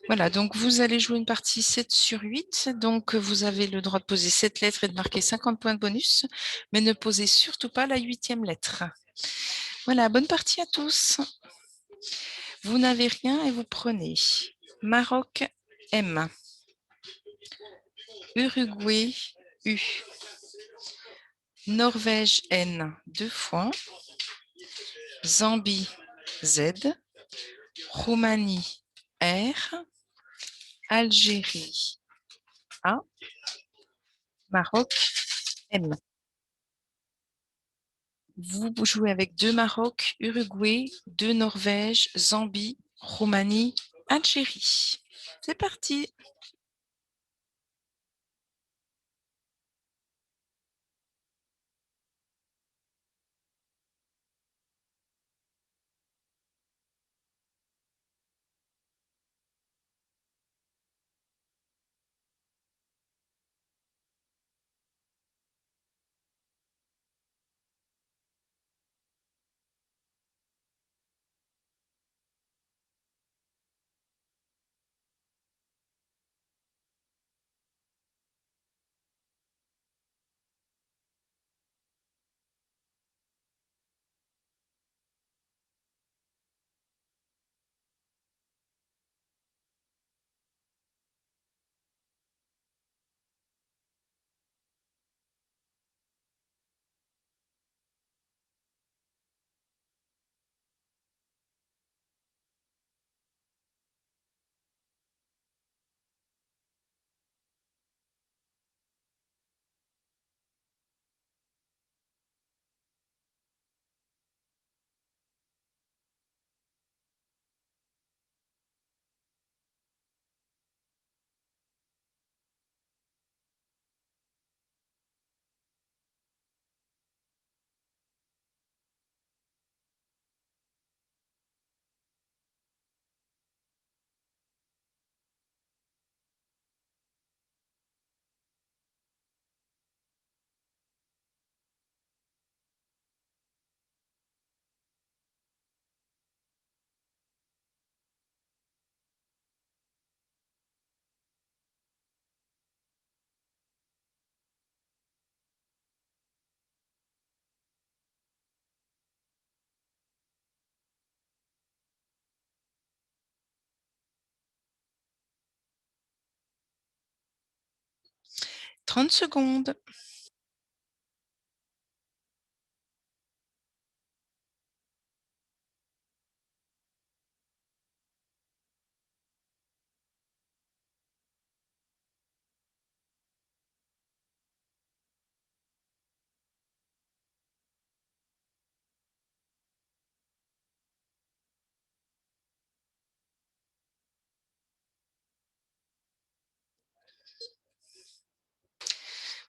Voilà, donc vous allez jouer une partie 7 sur 8. Donc vous avez le droit de poser 7 lettres et de marquer 50 points de bonus, mais ne posez surtout pas la 8e lettre. Voilà, bonne partie à tous. Vous n'avez rien et vous prenez Maroc M, Uruguay U, Norvège N 2 fois, Zambie Z, Roumanie R, Algérie A, Maroc M. Vous jouez avec 2 Maroc, Uruguay, 2 Norvège, Zambie, Roumanie, Algérie. C'est parti. « 30 secondes.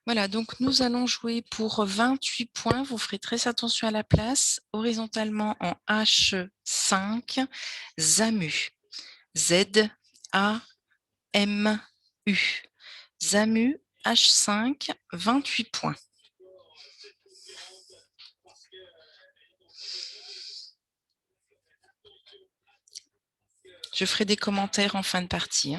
Voilà, donc nous allons jouer pour 28 points. Vous ferez très attention à la place. Horizontalement en H5, ZAMU. Z-A-M-U. ZAMU H5, 28 points. Je ferai des commentaires en fin de partie.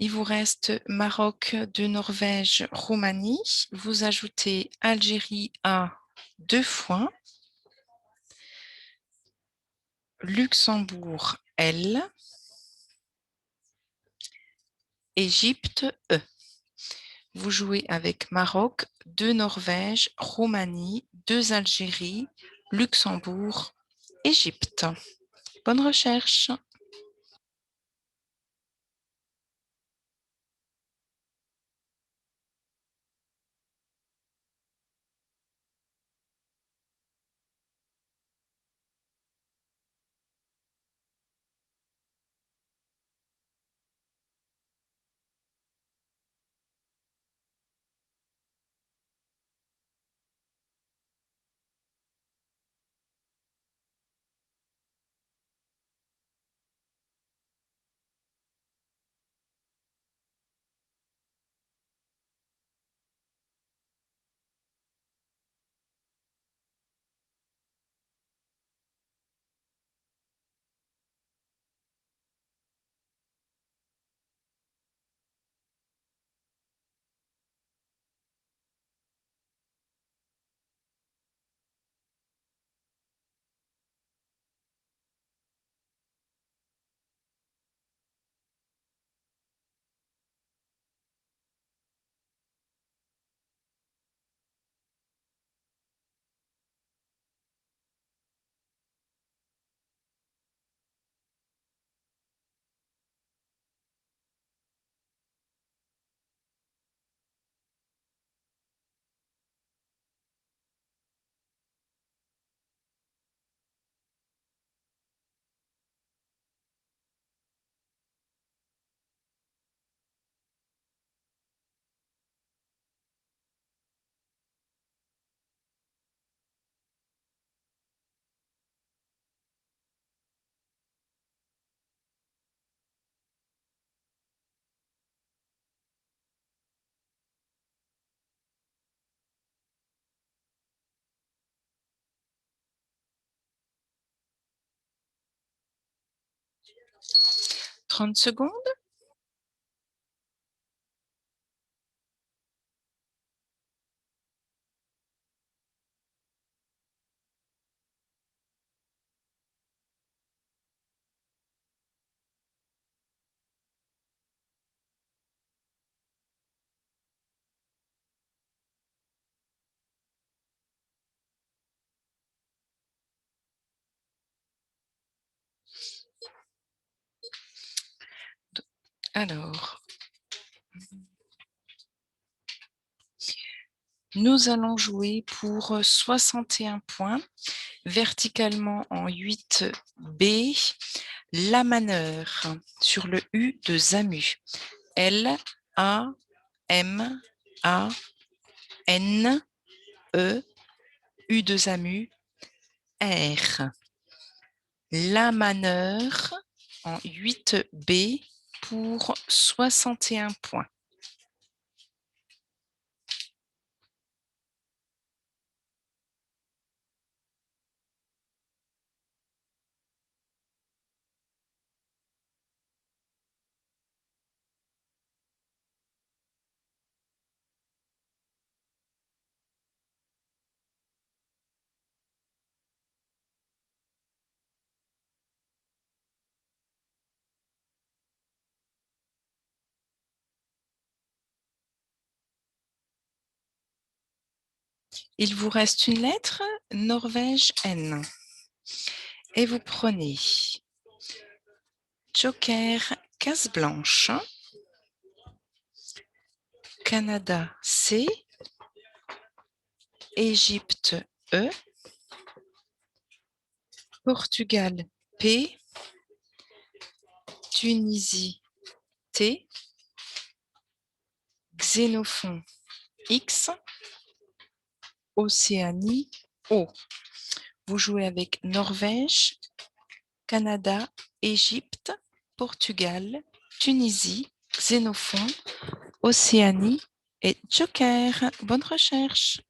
Il vous reste Maroc, de Norvège, Roumanie. Vous ajoutez Algérie A 2 fois. Luxembourg L. Égypte E. Vous jouez avec Maroc, 2 Norvège, Roumanie, 2 Algérie, Luxembourg, Égypte. Bonne recherche. 30 secondes. Alors, nous allons jouer pour 61 points, verticalement en 8B, la manœuvre sur le U de Zamu. L, A, M, A, N, E, U de Zamu, R. La manœuvre en 8B pour 61 points. Il vous reste une lettre, Norvège N. Et vous prenez Joker, case blanche, Canada C, Égypte E, Portugal P, Tunisie T, Xénophon X, Océanie O. Vous jouez avec Norvège, Canada, Égypte, Portugal, Tunisie, Xénophon, Océanie et Joker. Bonne recherche.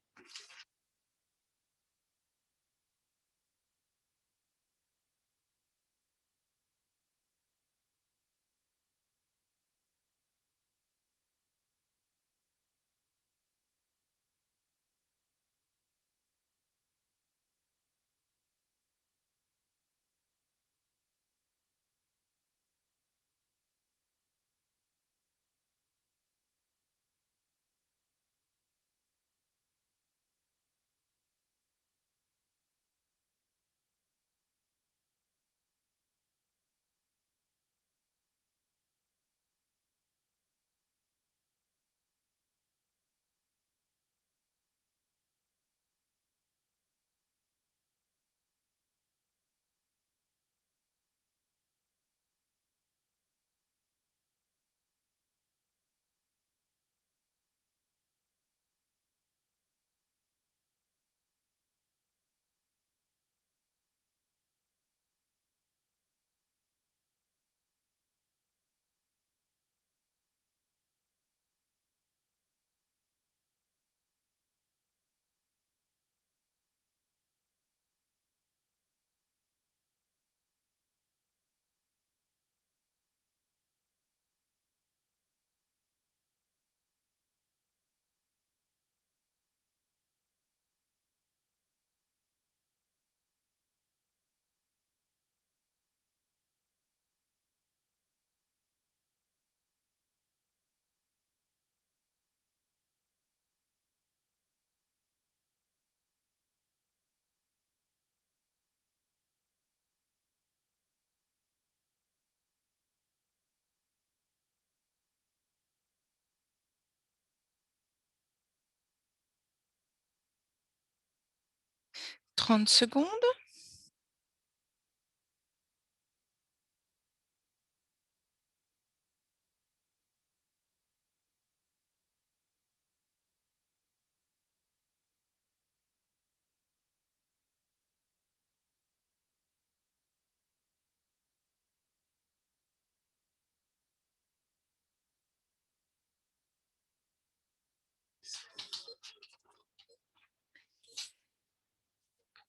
« 30 secondes.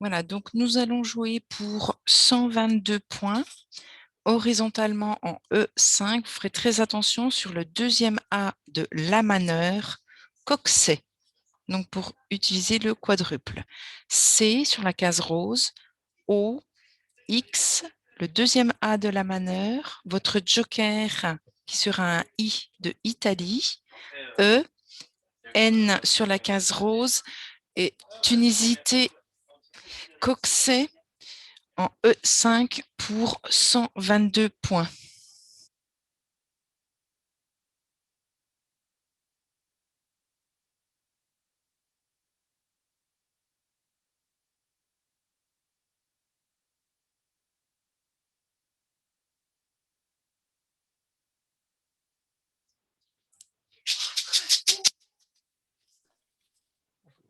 Voilà, donc nous allons jouer pour 122 points Horizontalement en E5, vous ferez très attention sur le deuxième A de la manœuvre, coxet. Donc, pour utiliser le quadruple. C sur la case rose, O, X, le deuxième A de la manœuvre, votre joker qui sera un I de Italie, E, N sur la case rose et Tunisie T, coxet en E5 pour 122 points.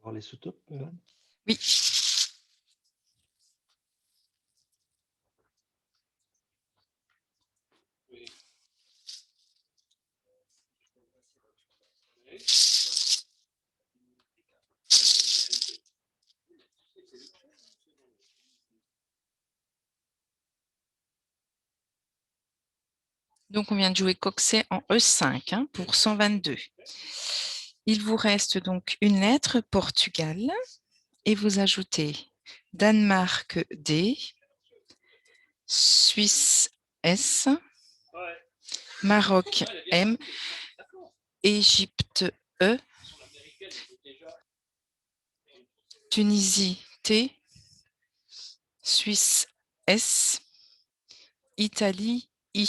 Voir les sous-topes. Oui. Donc, on vient de jouer coxet en E5 hein, pour 122. Il vous reste donc une lettre, Portugal, et vous ajoutez Danemark D, Suisse S, Maroc M, Égypte E, Tunisie T, Suisse S, Italie I.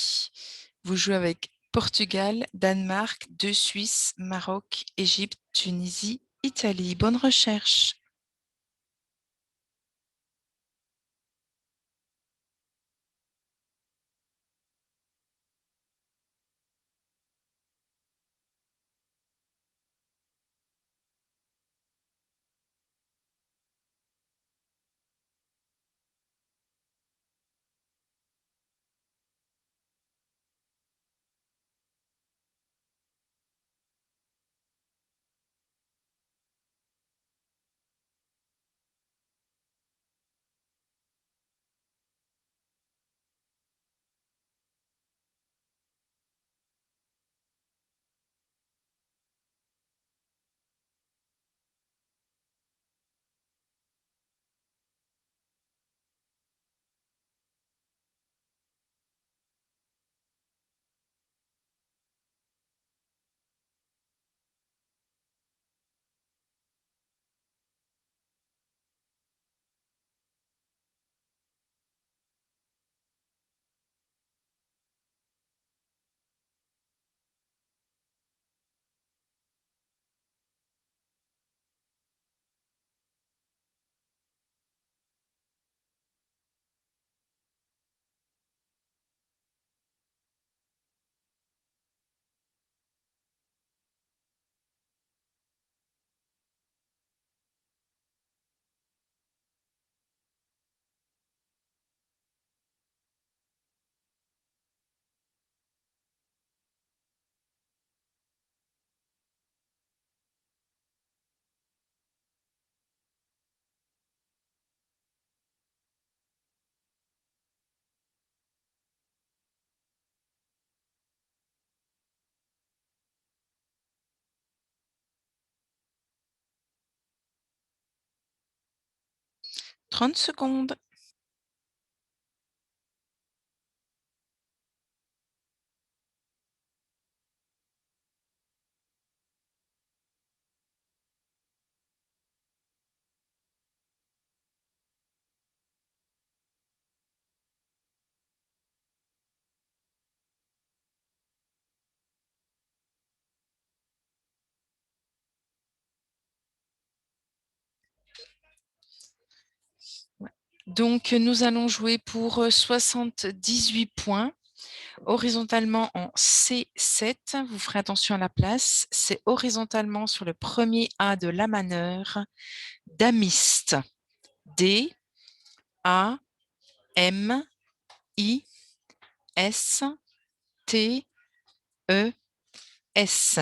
Vous jouez avec Portugal, Danemark, deux Suisses, Maroc, Égypte, Tunisie, Italie. Bonne recherche. « 30 secondes. Donc, nous allons jouer pour 78 points. Horizontalement en C7, vous ferez attention à la place, c'est horizontalement sur le premier A de la manœuvre, damiste, D, A, M, I, S, T, E, S.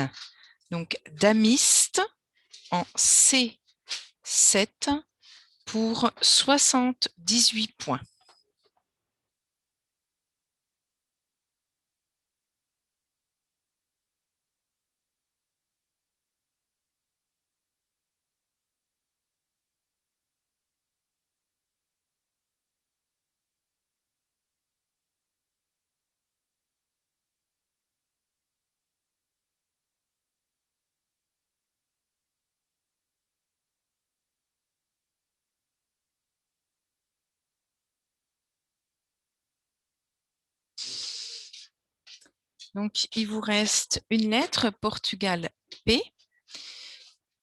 Donc, damiste en C7 pour 78 points. Donc, il vous reste une lettre, Portugal P,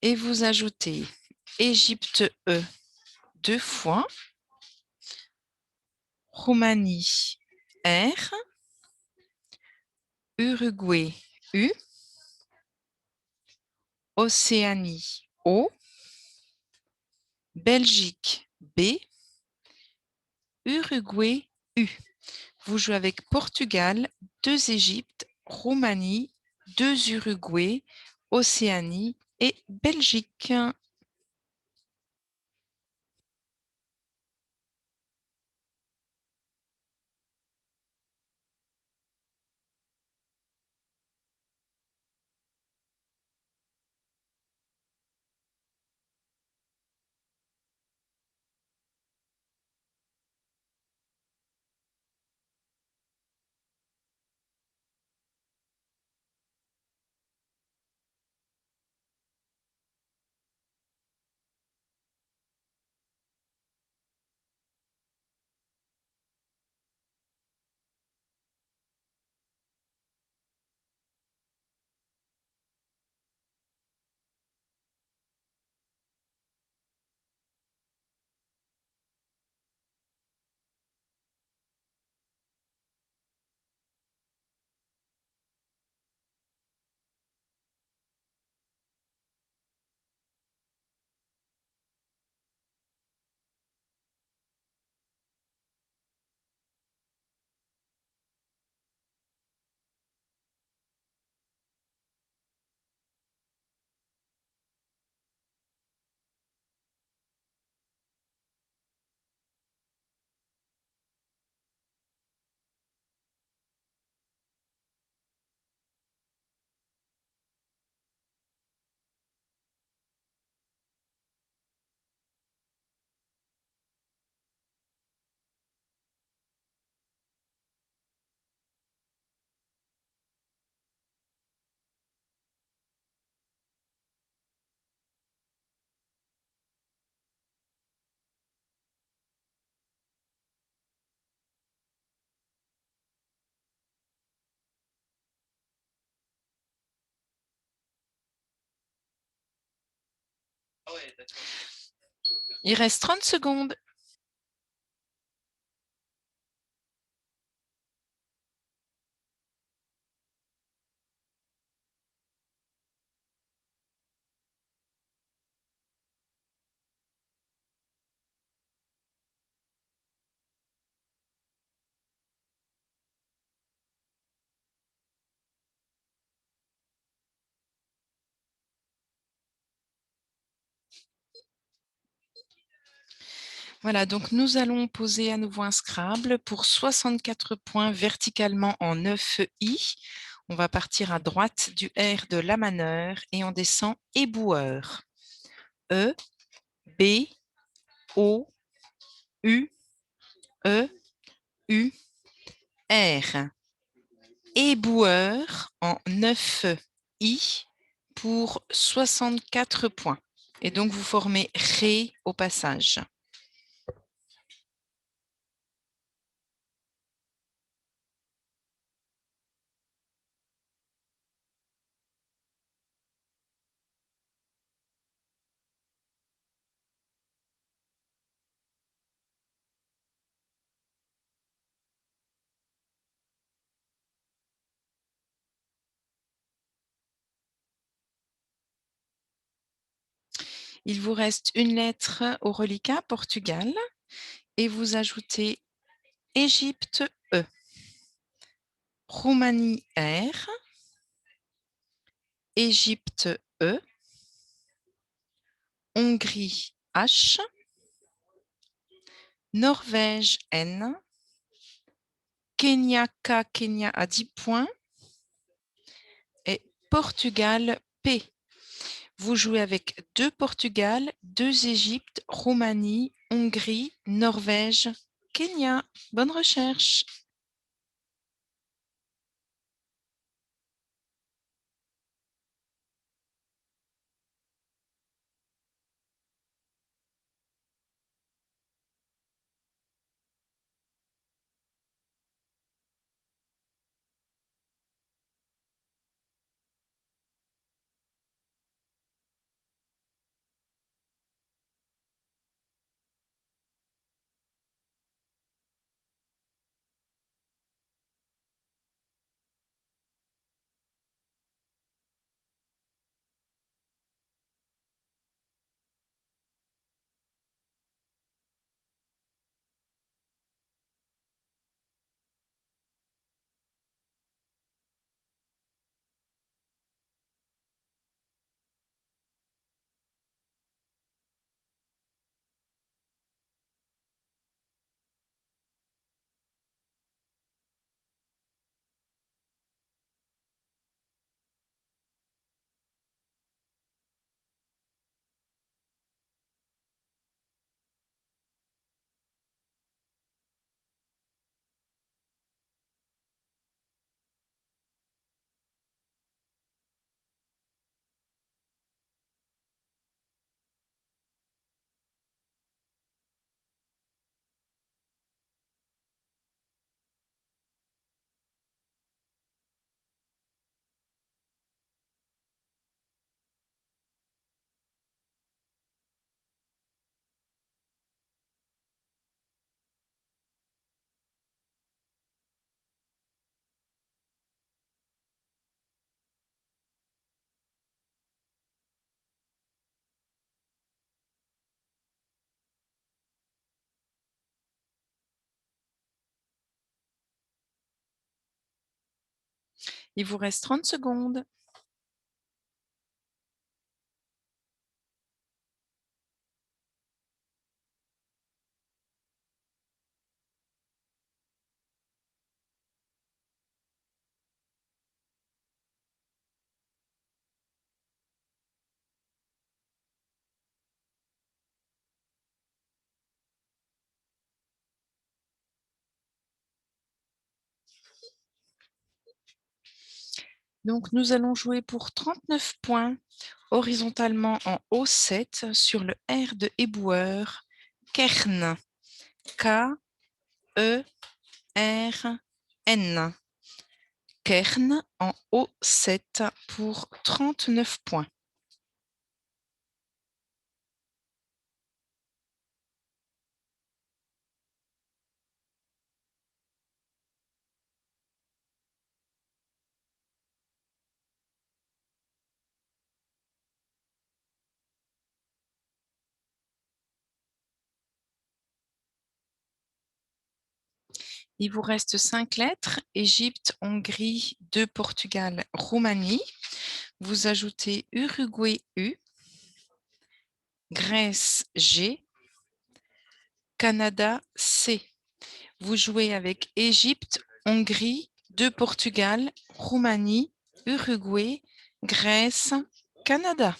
et vous ajoutez Égypte E 2 fois, Roumanie R, Uruguay U, Océanie O, Belgique B, Uruguay U. Vous jouez avec Portugal, 2 Égypte, Roumanie, 2 Uruguay, Océanie et Belgique. Il reste 30 secondes. Voilà, donc nous allons poser à nouveau un Scrabble pour 64 points verticalement en 9 I. On va partir à droite du R de l'amaneur et on descend éboueur. E, B, O, U, E, U, R. Éboueur en 9 I pour 64 points. Et donc, vous formez Ré au passage. Il vous reste une lettre au reliquat, Portugal, et vous ajoutez Égypte E, Roumanie R, Égypte E, Hongrie H, Norvège N, Kenya K, Kenya à 10 points, et Portugal P. Vous jouez avec 2 Portugal, 2 Égypte, Roumanie, Hongrie, Norvège, Kenya. Bonne recherche. Il vous reste 30 secondes. Donc, nous allons jouer pour 39 points horizontalement en O7 sur le R de éboueur, Kern. K-E-R-N. Kern en O7 pour 39 points. Il vous reste 5 lettres, Égypte, Hongrie, 2 Portugal, Roumanie. Vous ajoutez Uruguay U, Grèce G, Canada C. Vous jouez avec Égypte, Hongrie, 2 Portugal, Roumanie, Uruguay, Grèce, Canada.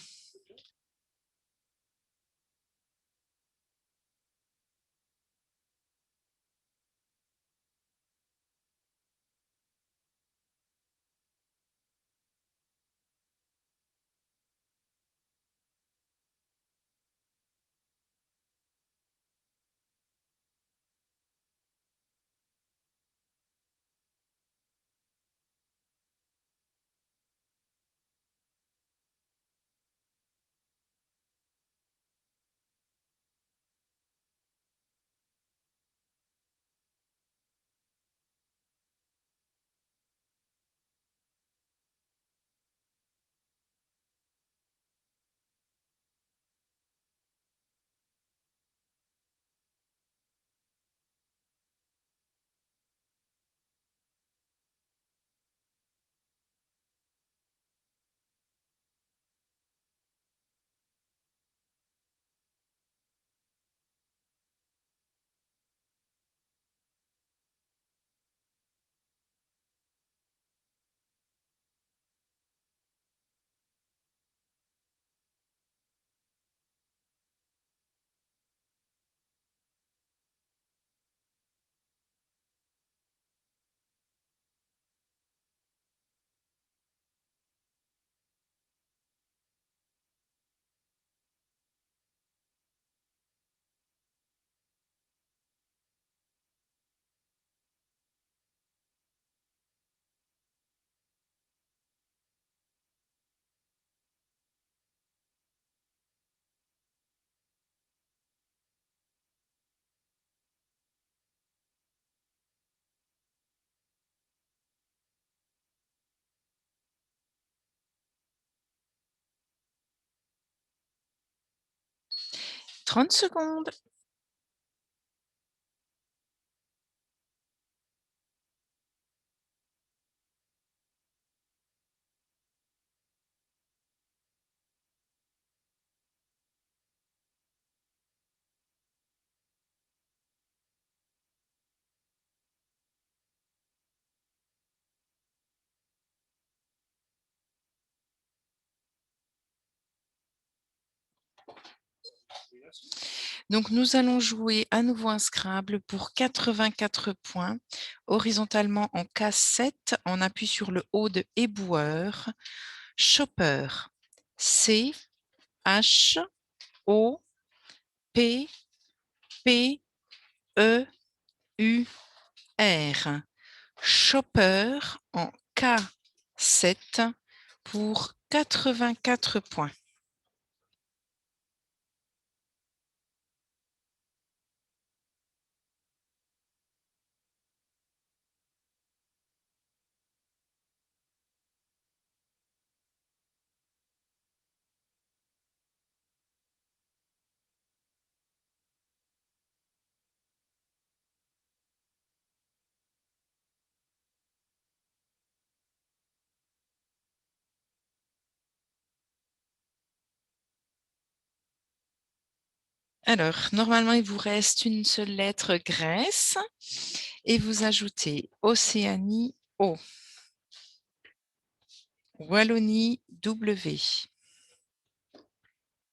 « 30 secondes. Donc, nous allons jouer à nouveau un Scrabble pour 84 points, horizontalement en K7, on appuie sur le haut de éboueur, Chopper, C, H, O, P, P, E, U, R. Chopper en K7 pour 84 points. Alors, normalement, il vous reste une seule lettre, Grèce, et vous ajoutez Océanie, O, Wallonie, W,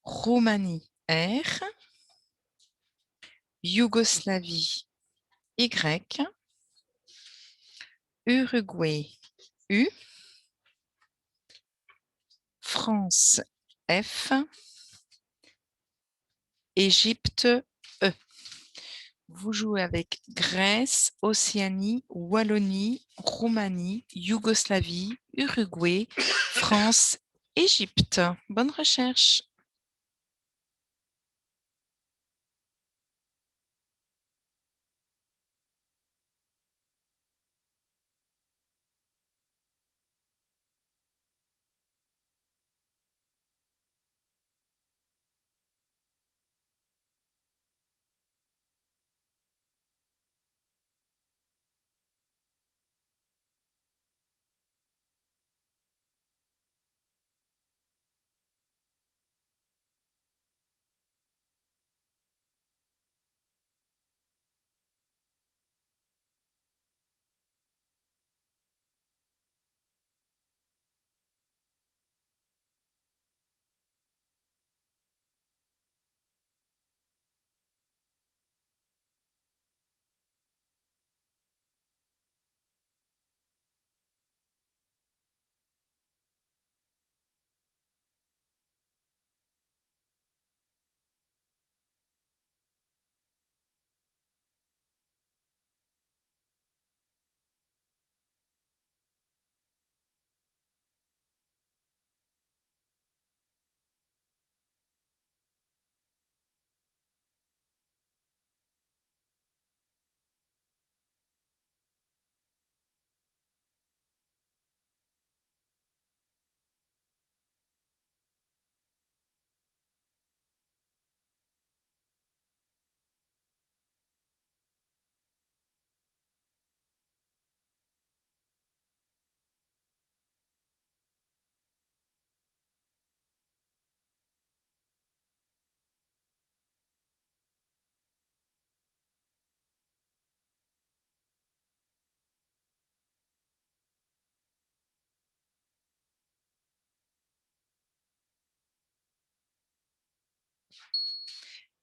Roumanie, R, Yougoslavie, Y, Uruguay, U, France, F, Égypte, E. Vous jouez avec Grèce, Océanie, Wallonie, Roumanie, Yougoslavie, Uruguay, France, Égypte. Bonne recherche.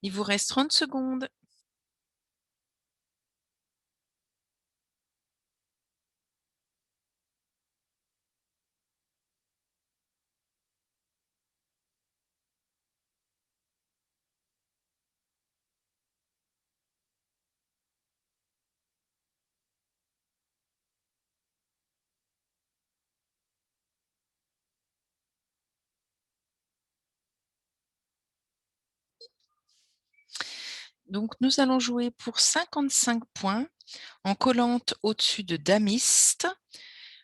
Il vous reste 30 secondes. Donc, nous allons jouer pour 55 points en collante au-dessus de Damiste,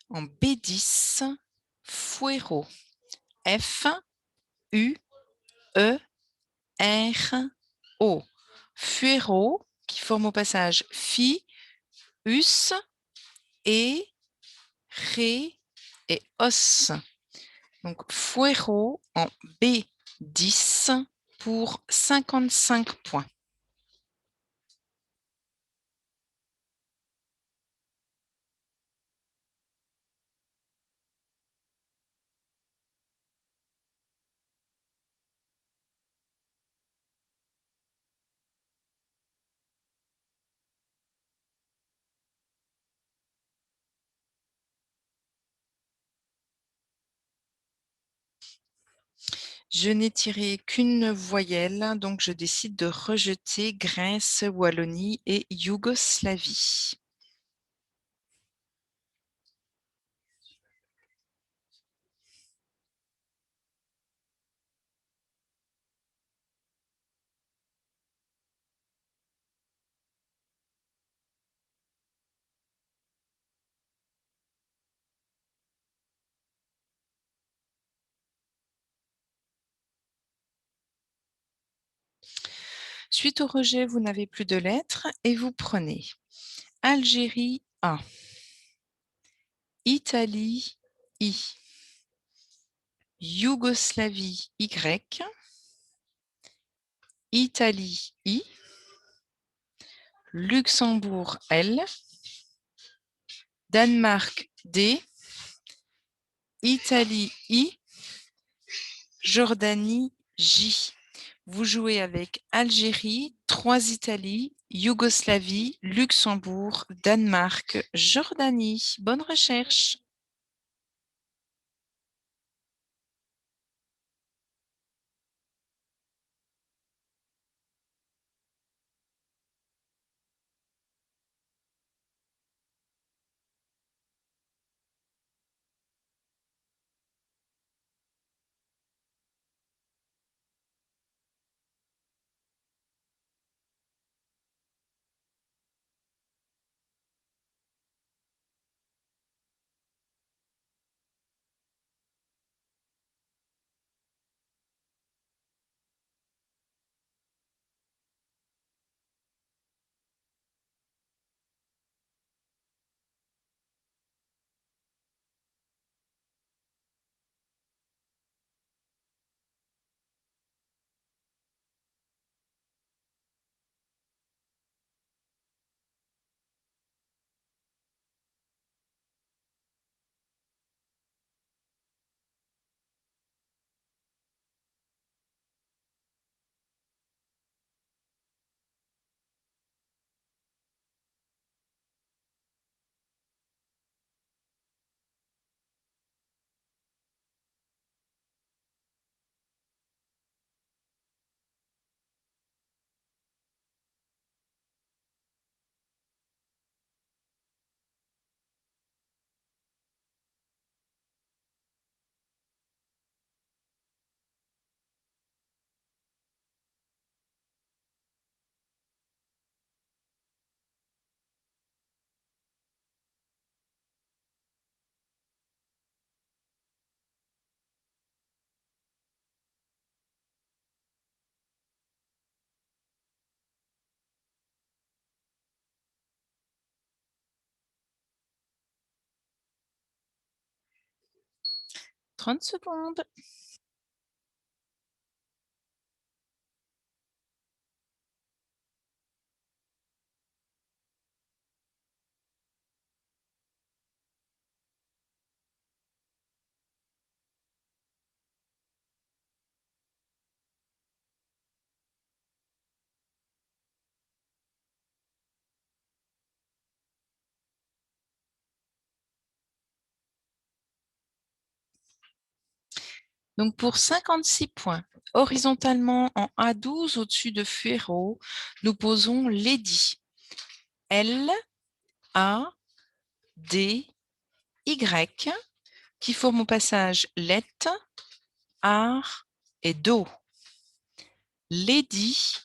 en B10, Fouero, F, U, E, R, O. Fuero, qui forme au passage Fi, Us, E, Ré et Os. Donc, Fuero en B10 pour 55 points. Je n'ai tiré qu'une voyelle, donc je décide de rejeter Grèce, Wallonie et Yougoslavie. Suite au rejet, vous n'avez plus de lettres et vous prenez Algérie A, Italie I, Yougoslavie Y, Italie, I. Luxembourg, L. Danemark, D. Italie, I. Jordanie, J. Vous jouez avec Algérie, 3 Italie, Yougoslavie, Luxembourg, Danemark, Jordanie. Bonne recherche. 30 secondes. Donc pour 56 points, horizontalement en A12 au-dessus de Ferro, nous posons Lady. L, A, D, Y, qui forment au passage Let, Ar et Do. Lady,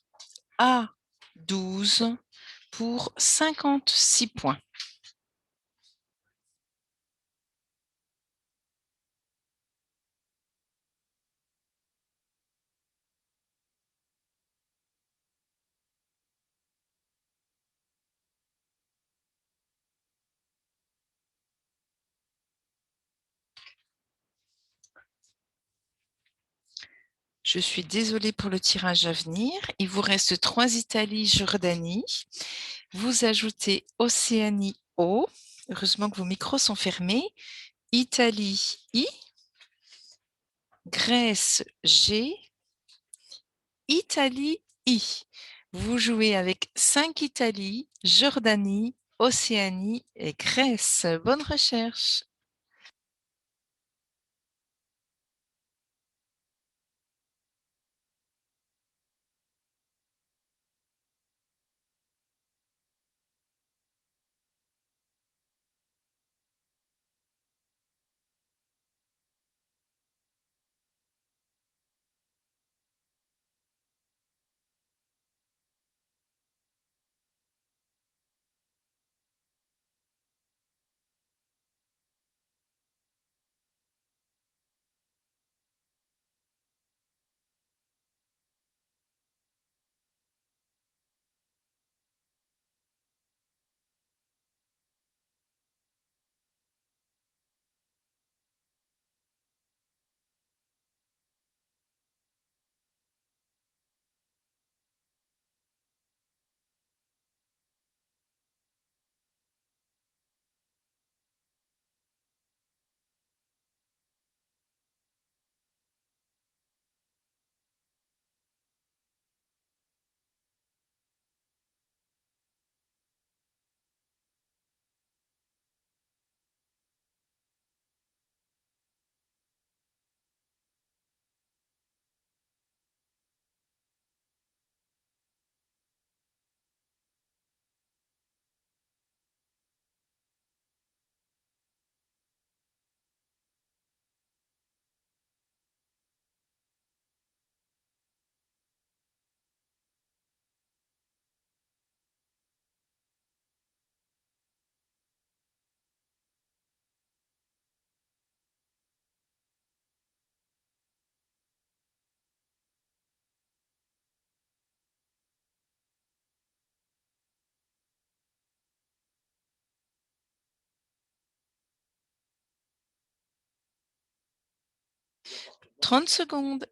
A12 pour 56 points. Je suis désolée pour le tirage à venir. Il vous reste 3 Italie, Jordanie. Vous ajoutez Océanie O. Heureusement que vos micros sont fermés. Italie I. Grèce G. Italie I. Vous jouez avec 5 Italie, Jordanie, Océanie et Grèce. Bonne recherche. 30 secondes.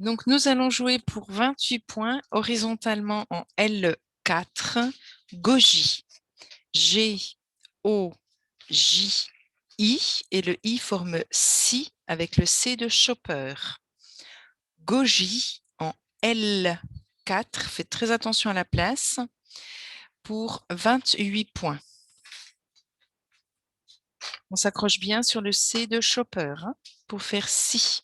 Donc, nous allons jouer pour 28 points horizontalement en L4, goji. G-O-J-I et le I forme si avec le C de chopper. Goji en L4, faites très attention à la place, pour 28 points. On s'accroche bien sur le C de chopper hein, pour faire si.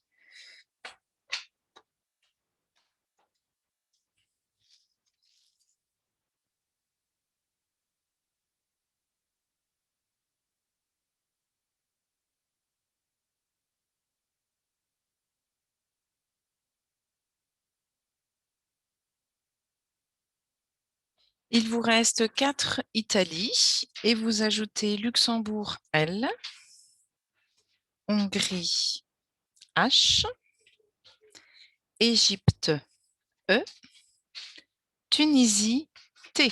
Il vous reste 4 Italie et vous ajoutez Luxembourg L, Hongrie H, Égypte E, Tunisie T.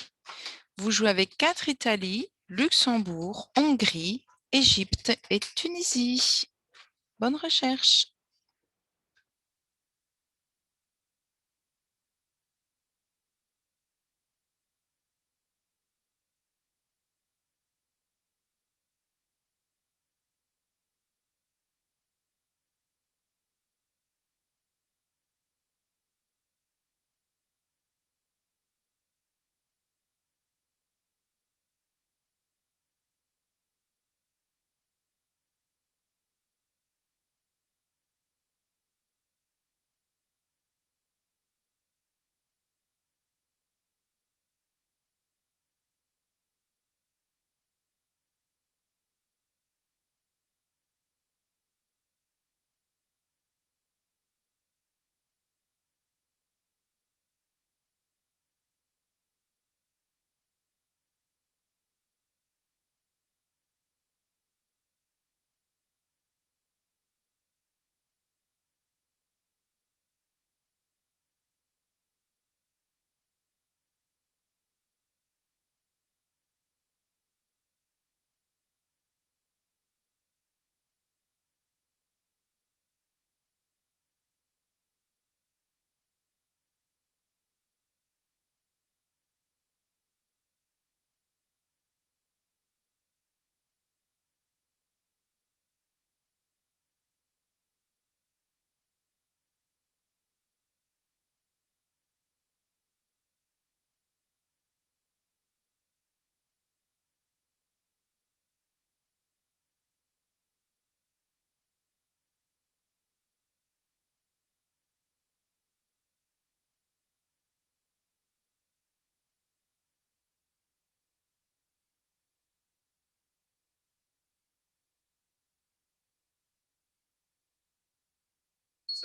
Vous jouez avec 4 Italie, Luxembourg, Hongrie, Égypte et Tunisie. Bonne recherche.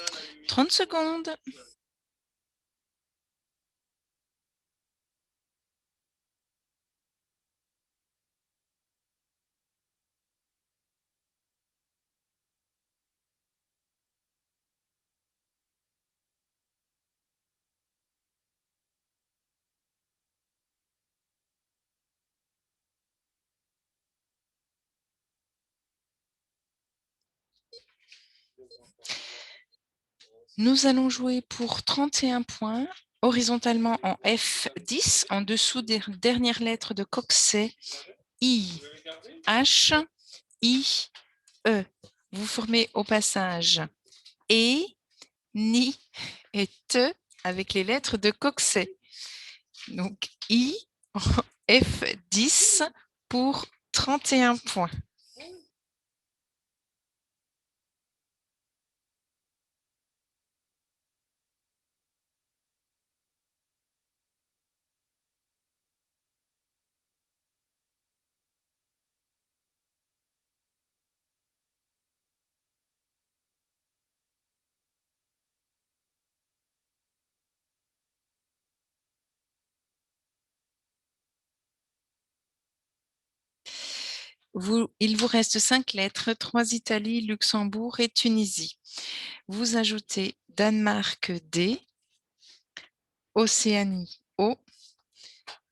« 30 secondes. Nous allons jouer pour 31 points, horizontalement en F10, en dessous des dernières lettres de coxet, I, H, I, E. Vous formez au passage E, Ni et Te avec les lettres de coxet. Donc I en F10 pour 31 points. Il vous reste 5 lettres, 3 Italie, Luxembourg et Tunisie. Vous ajoutez Danemark D, Océanie O,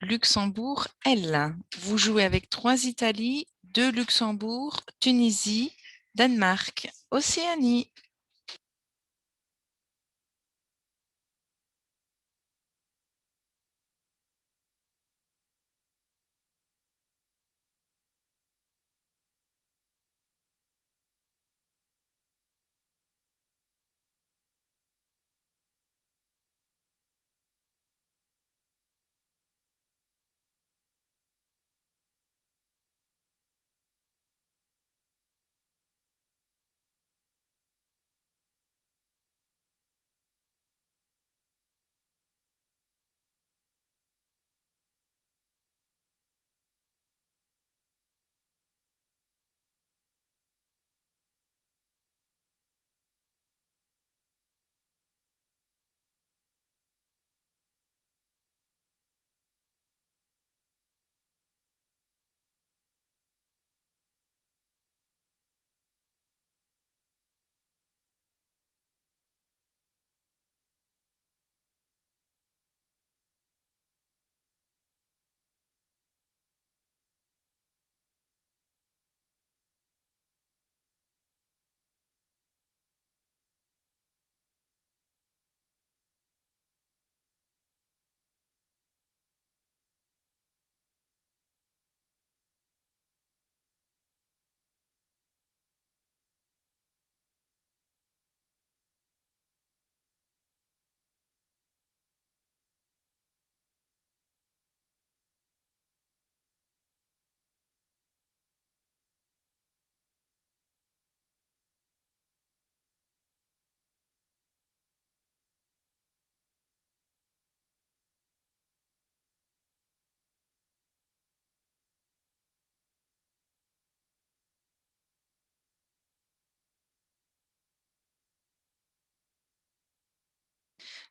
Luxembourg L. Vous jouez avec 3 Italie, 2 Luxembourg, Tunisie, Danemark, Océanie.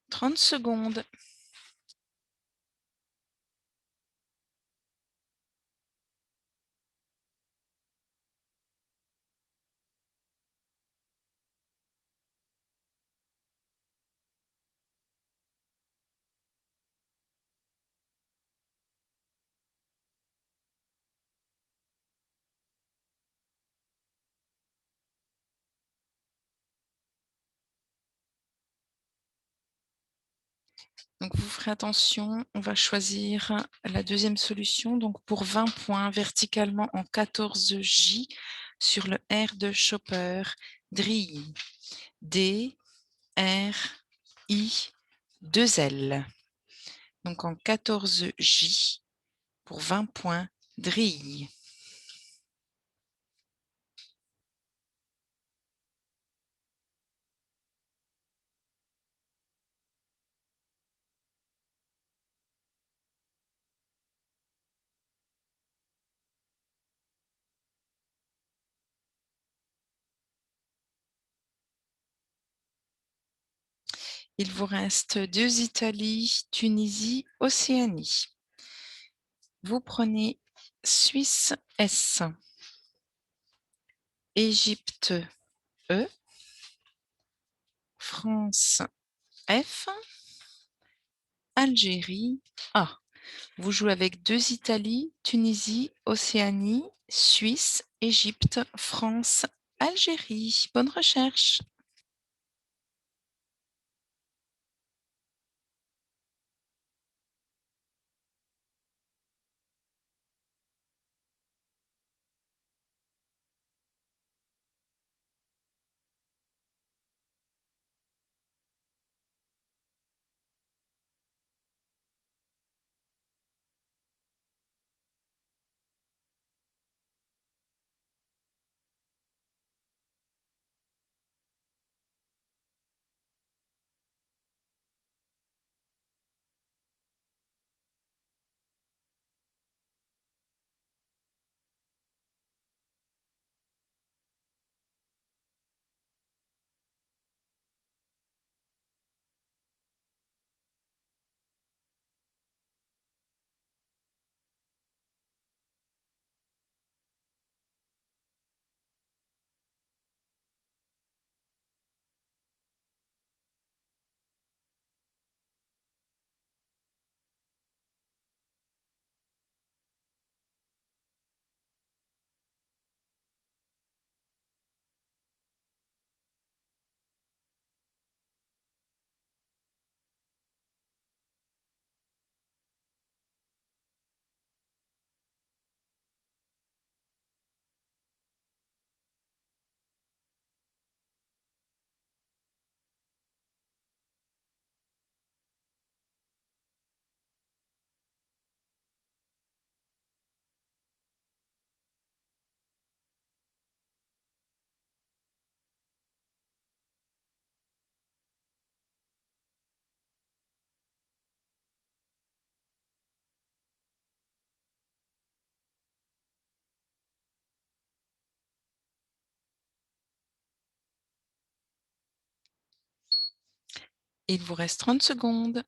30 secondes. Donc, vous ferez attention, on va choisir la deuxième solution. Donc, pour 20 points, verticalement en 14J sur le R de Chopper, drille. D, R, I, 2 L. Donc, en 14J pour 20 points, drille. Il vous reste 2 Italie, Tunisie, Océanie. Vous prenez Suisse S, Égypte E, France F, Algérie A. Vous jouez avec 2 Italie, Tunisie, Océanie, Suisse, Égypte, France, Algérie. Bonne recherche. Il vous reste 30 secondes.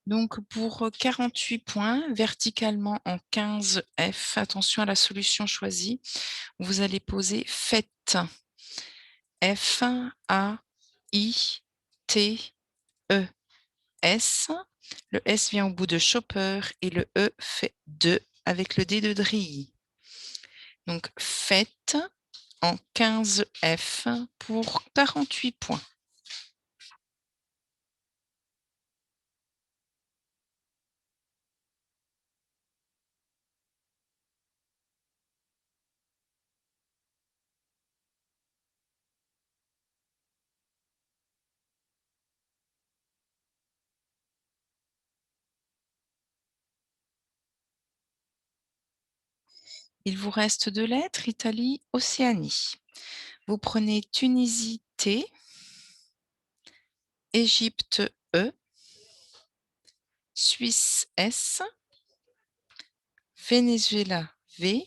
Donc, pour 48 points, verticalement en 15 F, attention à la solution choisie, vous allez poser faites. F, A, I, T, E, S. Le S vient au bout de chopper et le E fait 2 avec le D de drille. Donc, faites en 15 F pour 48 points. Il vous reste 2 lettres, Italie, Océanie. Vous prenez Tunisie, T, Égypte, E, Suisse, S, Venezuela, V,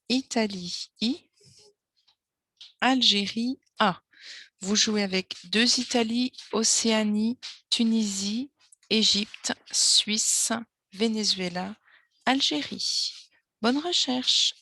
Italie, I, Algérie, A. Vous jouez avec 2 Italie, Océanie, Tunisie, Égypte, Suisse, Venezuela, Algérie. Bonne recherche.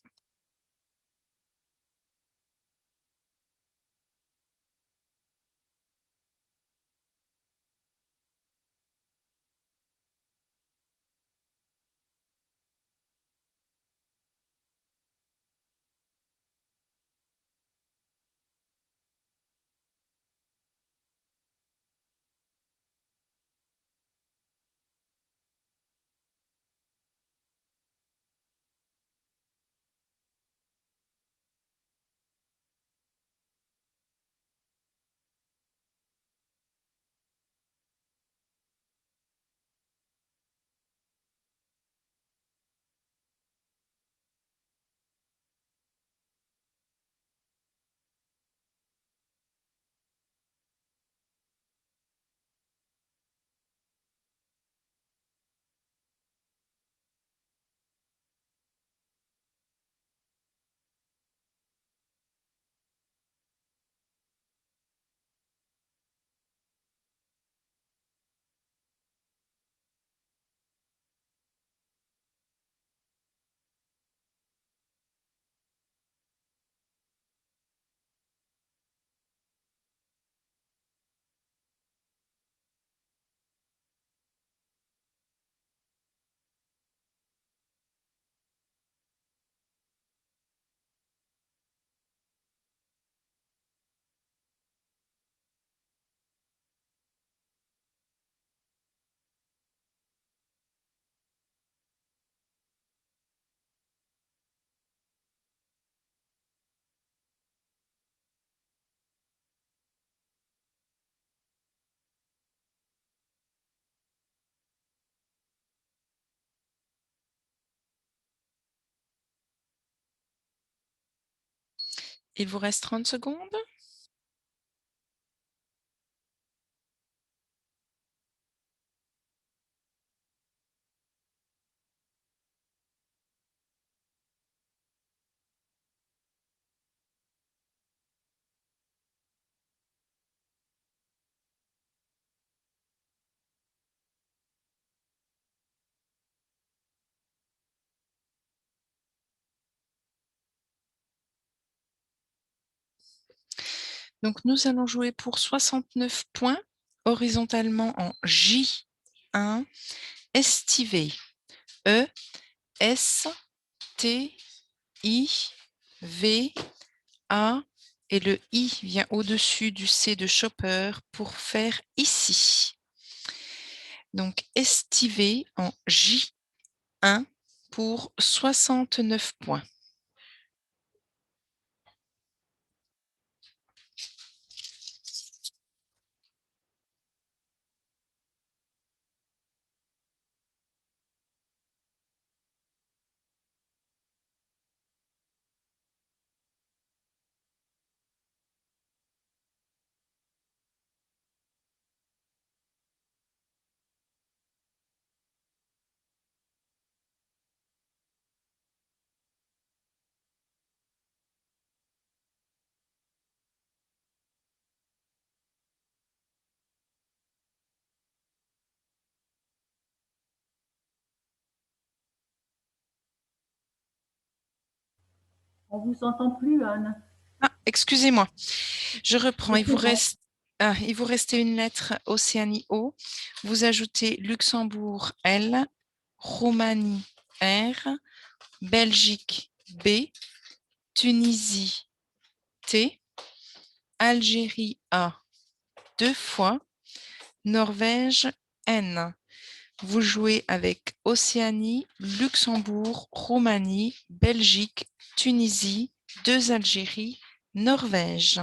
Il vous reste 30 secondes. Donc, nous allons jouer pour 69 points, horizontalement en J1, estivé, E, S, T, I, V, A, et le I vient au-dessus du C de chopper pour faire ici. Donc, estivé en J1 pour 69 points. On vous entend plus, Anne. Ah, excusez-moi, je reprends. Mais c'est bon. Il vous restait une lettre Océanie O. Vous ajoutez Luxembourg L, Roumanie R, Belgique B, Tunisie T, Algérie A 2 fois, Norvège N. Vous jouez avec Océanie, Luxembourg, Roumanie, Belgique, Tunisie, 2 Algérie, Norvège.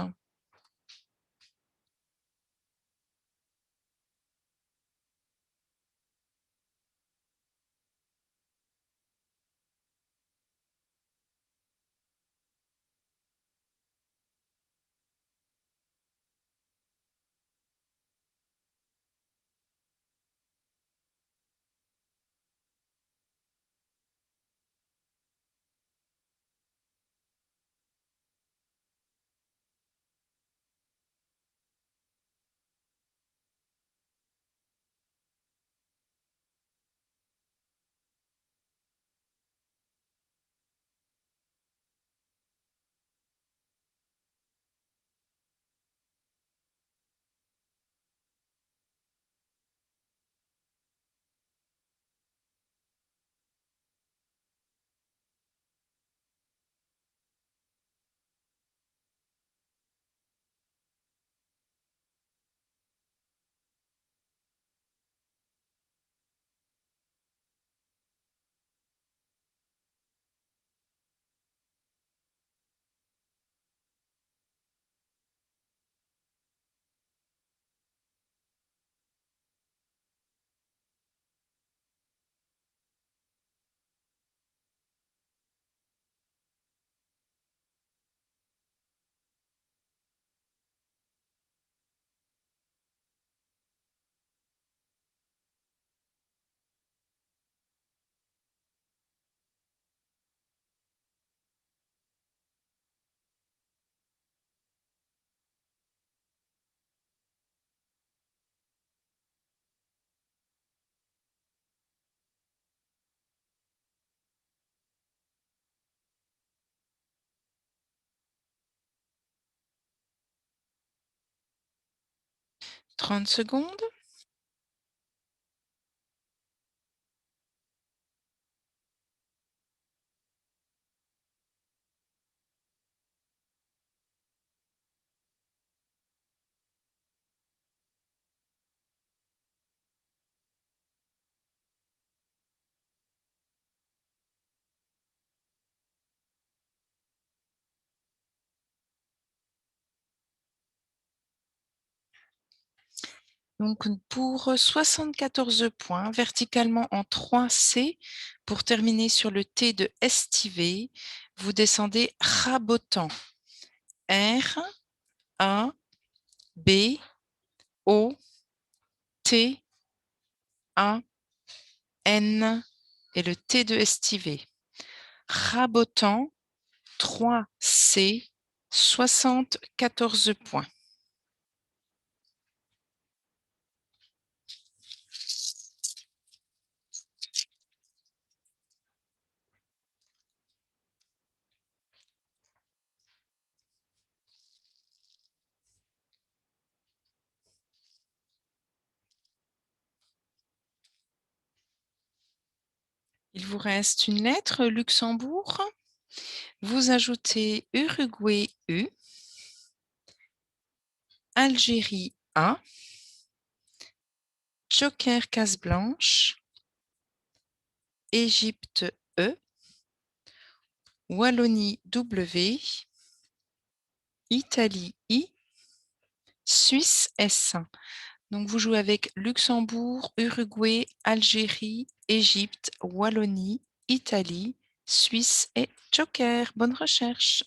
30 secondes. Donc, pour 74 points, verticalement en 3C, pour terminer sur le T de estivé, vous descendez rabotant. R, A, B, O, T, A, N et le T de estivé. Rabotant 3C, 74 points. Il vous reste une lettre, Luxembourg. Vous ajoutez Uruguay U, Algérie A, Joker case blanche, Égypte E, Wallonie W, Italie I, Suisse S. Donc vous jouez avec Luxembourg, Uruguay, Algérie, Égypte, Wallonie, Italie, Suisse et Joker. Bonne recherche.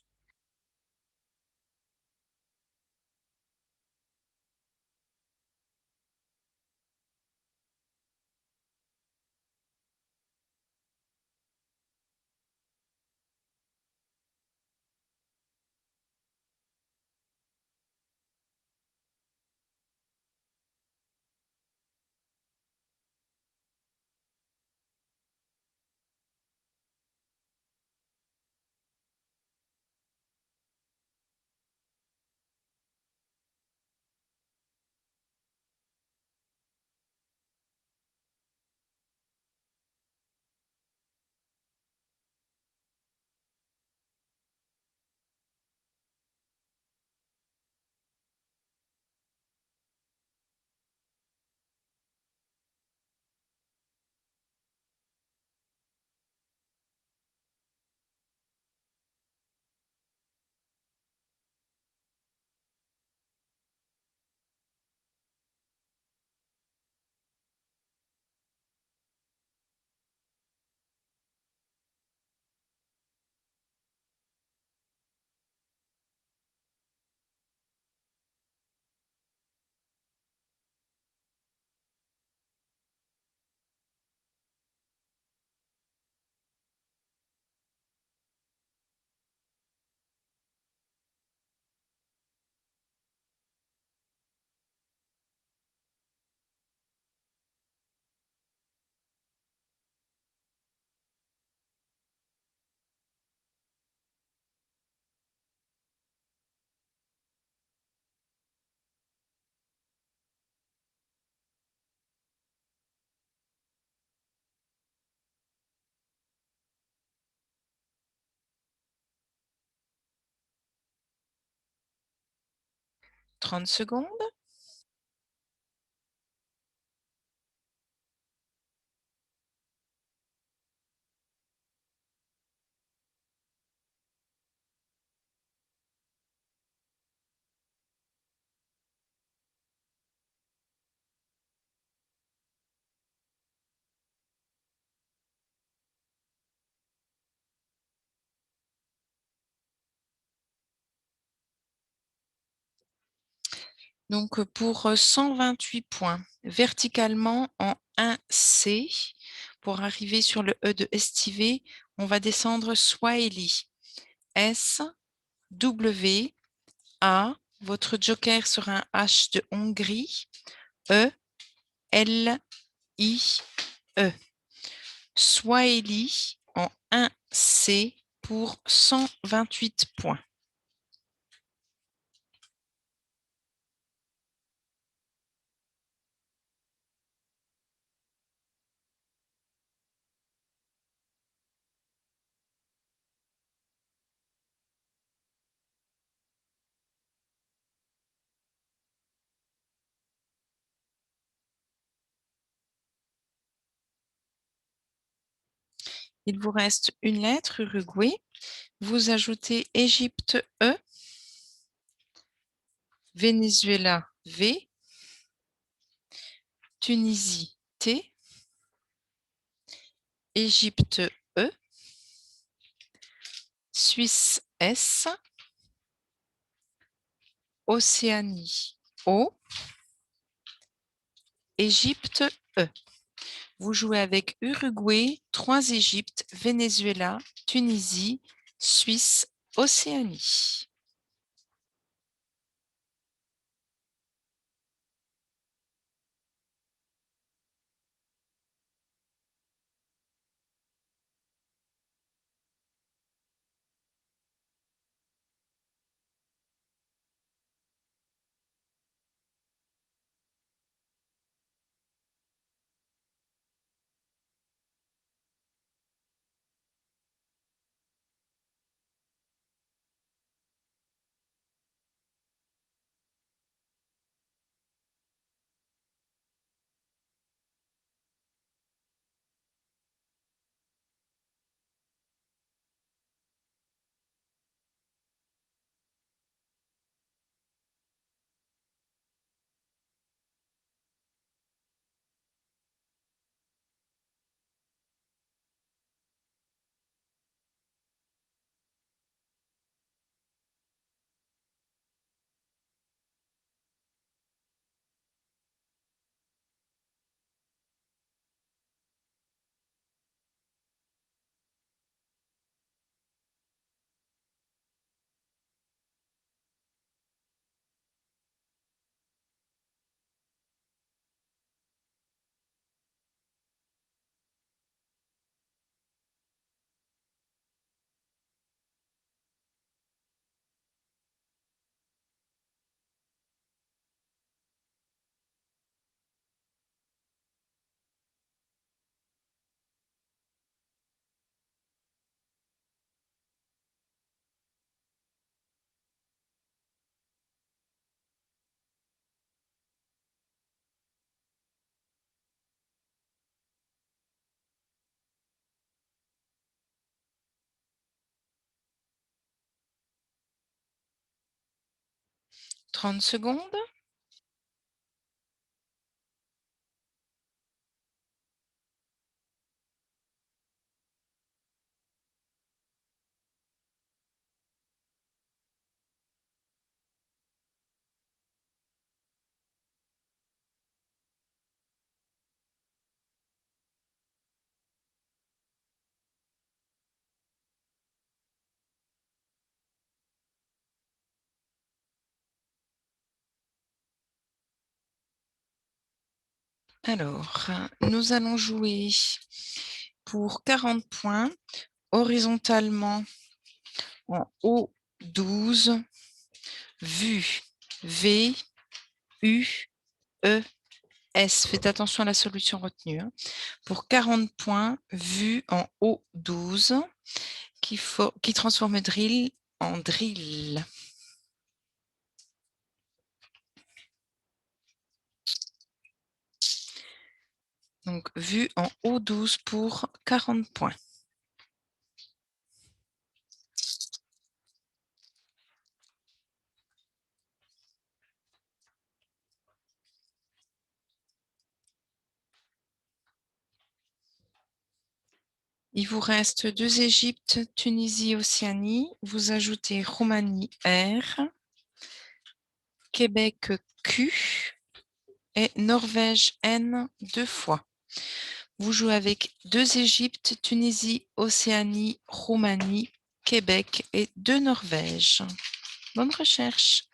30 secondes. Donc, pour 128 points, verticalement en 1C, pour arriver sur le E de estivé, on va descendre Swahili. S, W, A, votre joker sera un H de Hongrie, E, L, I, E. Swahili en 1C pour 128 points. Il vous reste une lettre, Uruguay. Vous ajoutez Égypte, E, Venezuela, V, Tunisie, T, Égypte, E, Suisse, S, Océanie, O, Égypte, E. Vous jouez avec Uruguay, 3 Égypte, Venezuela, Tunisie, Suisse, Océanie. « 30 secondes. Alors, nous allons jouer pour 40 points, horizontalement en O12, vue, V, U, E, S. Faites attention à la solution retenue. Pour 40 points, vue en O12, qui transforme drill en drill. Donc, vue en haut 12 pour 40 points. Il vous reste 2 Égypte, Tunisie, Océanie. Vous ajoutez Roumanie R, Québec Q et Norvège N 2 fois. Vous jouez avec 2 Égypte, Tunisie, Océanie, Roumanie, Québec et 2 Norvège. Bonne recherche.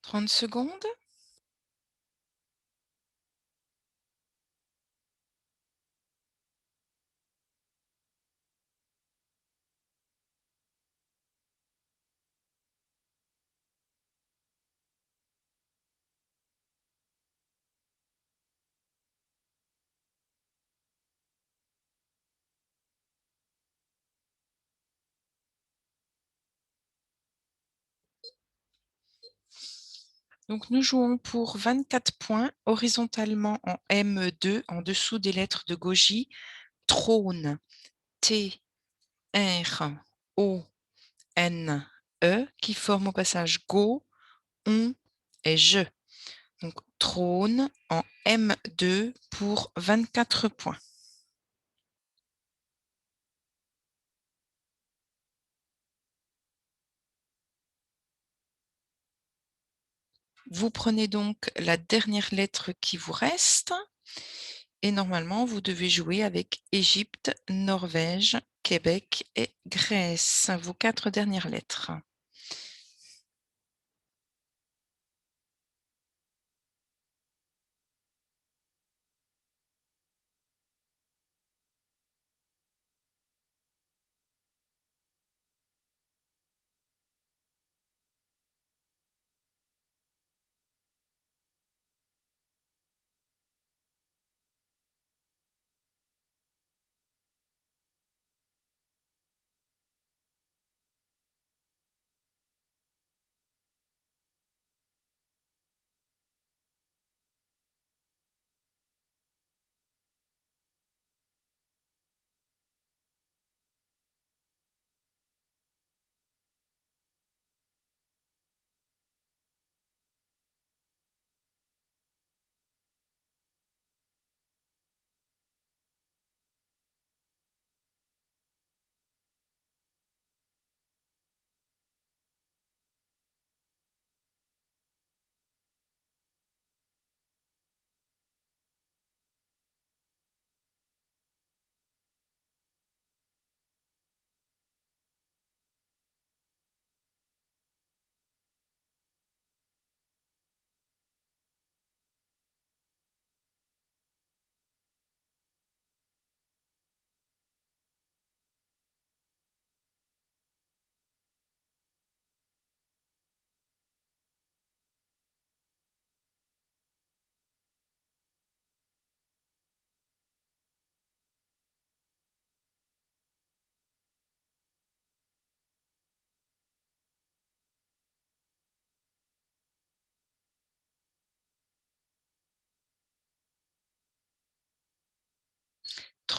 « 30 secondes. Donc, nous jouons pour 24 points horizontalement en M2, en dessous des lettres de goji. Trône, T, R, O, N, E, qui forment au passage go, on et je. Donc, trône en M2 pour 24 points. Vous prenez donc la dernière lettre qui vous reste et normalement, vous devez jouer avec Égypte, Norvège, Québec et Grèce, vos 4 dernières lettres.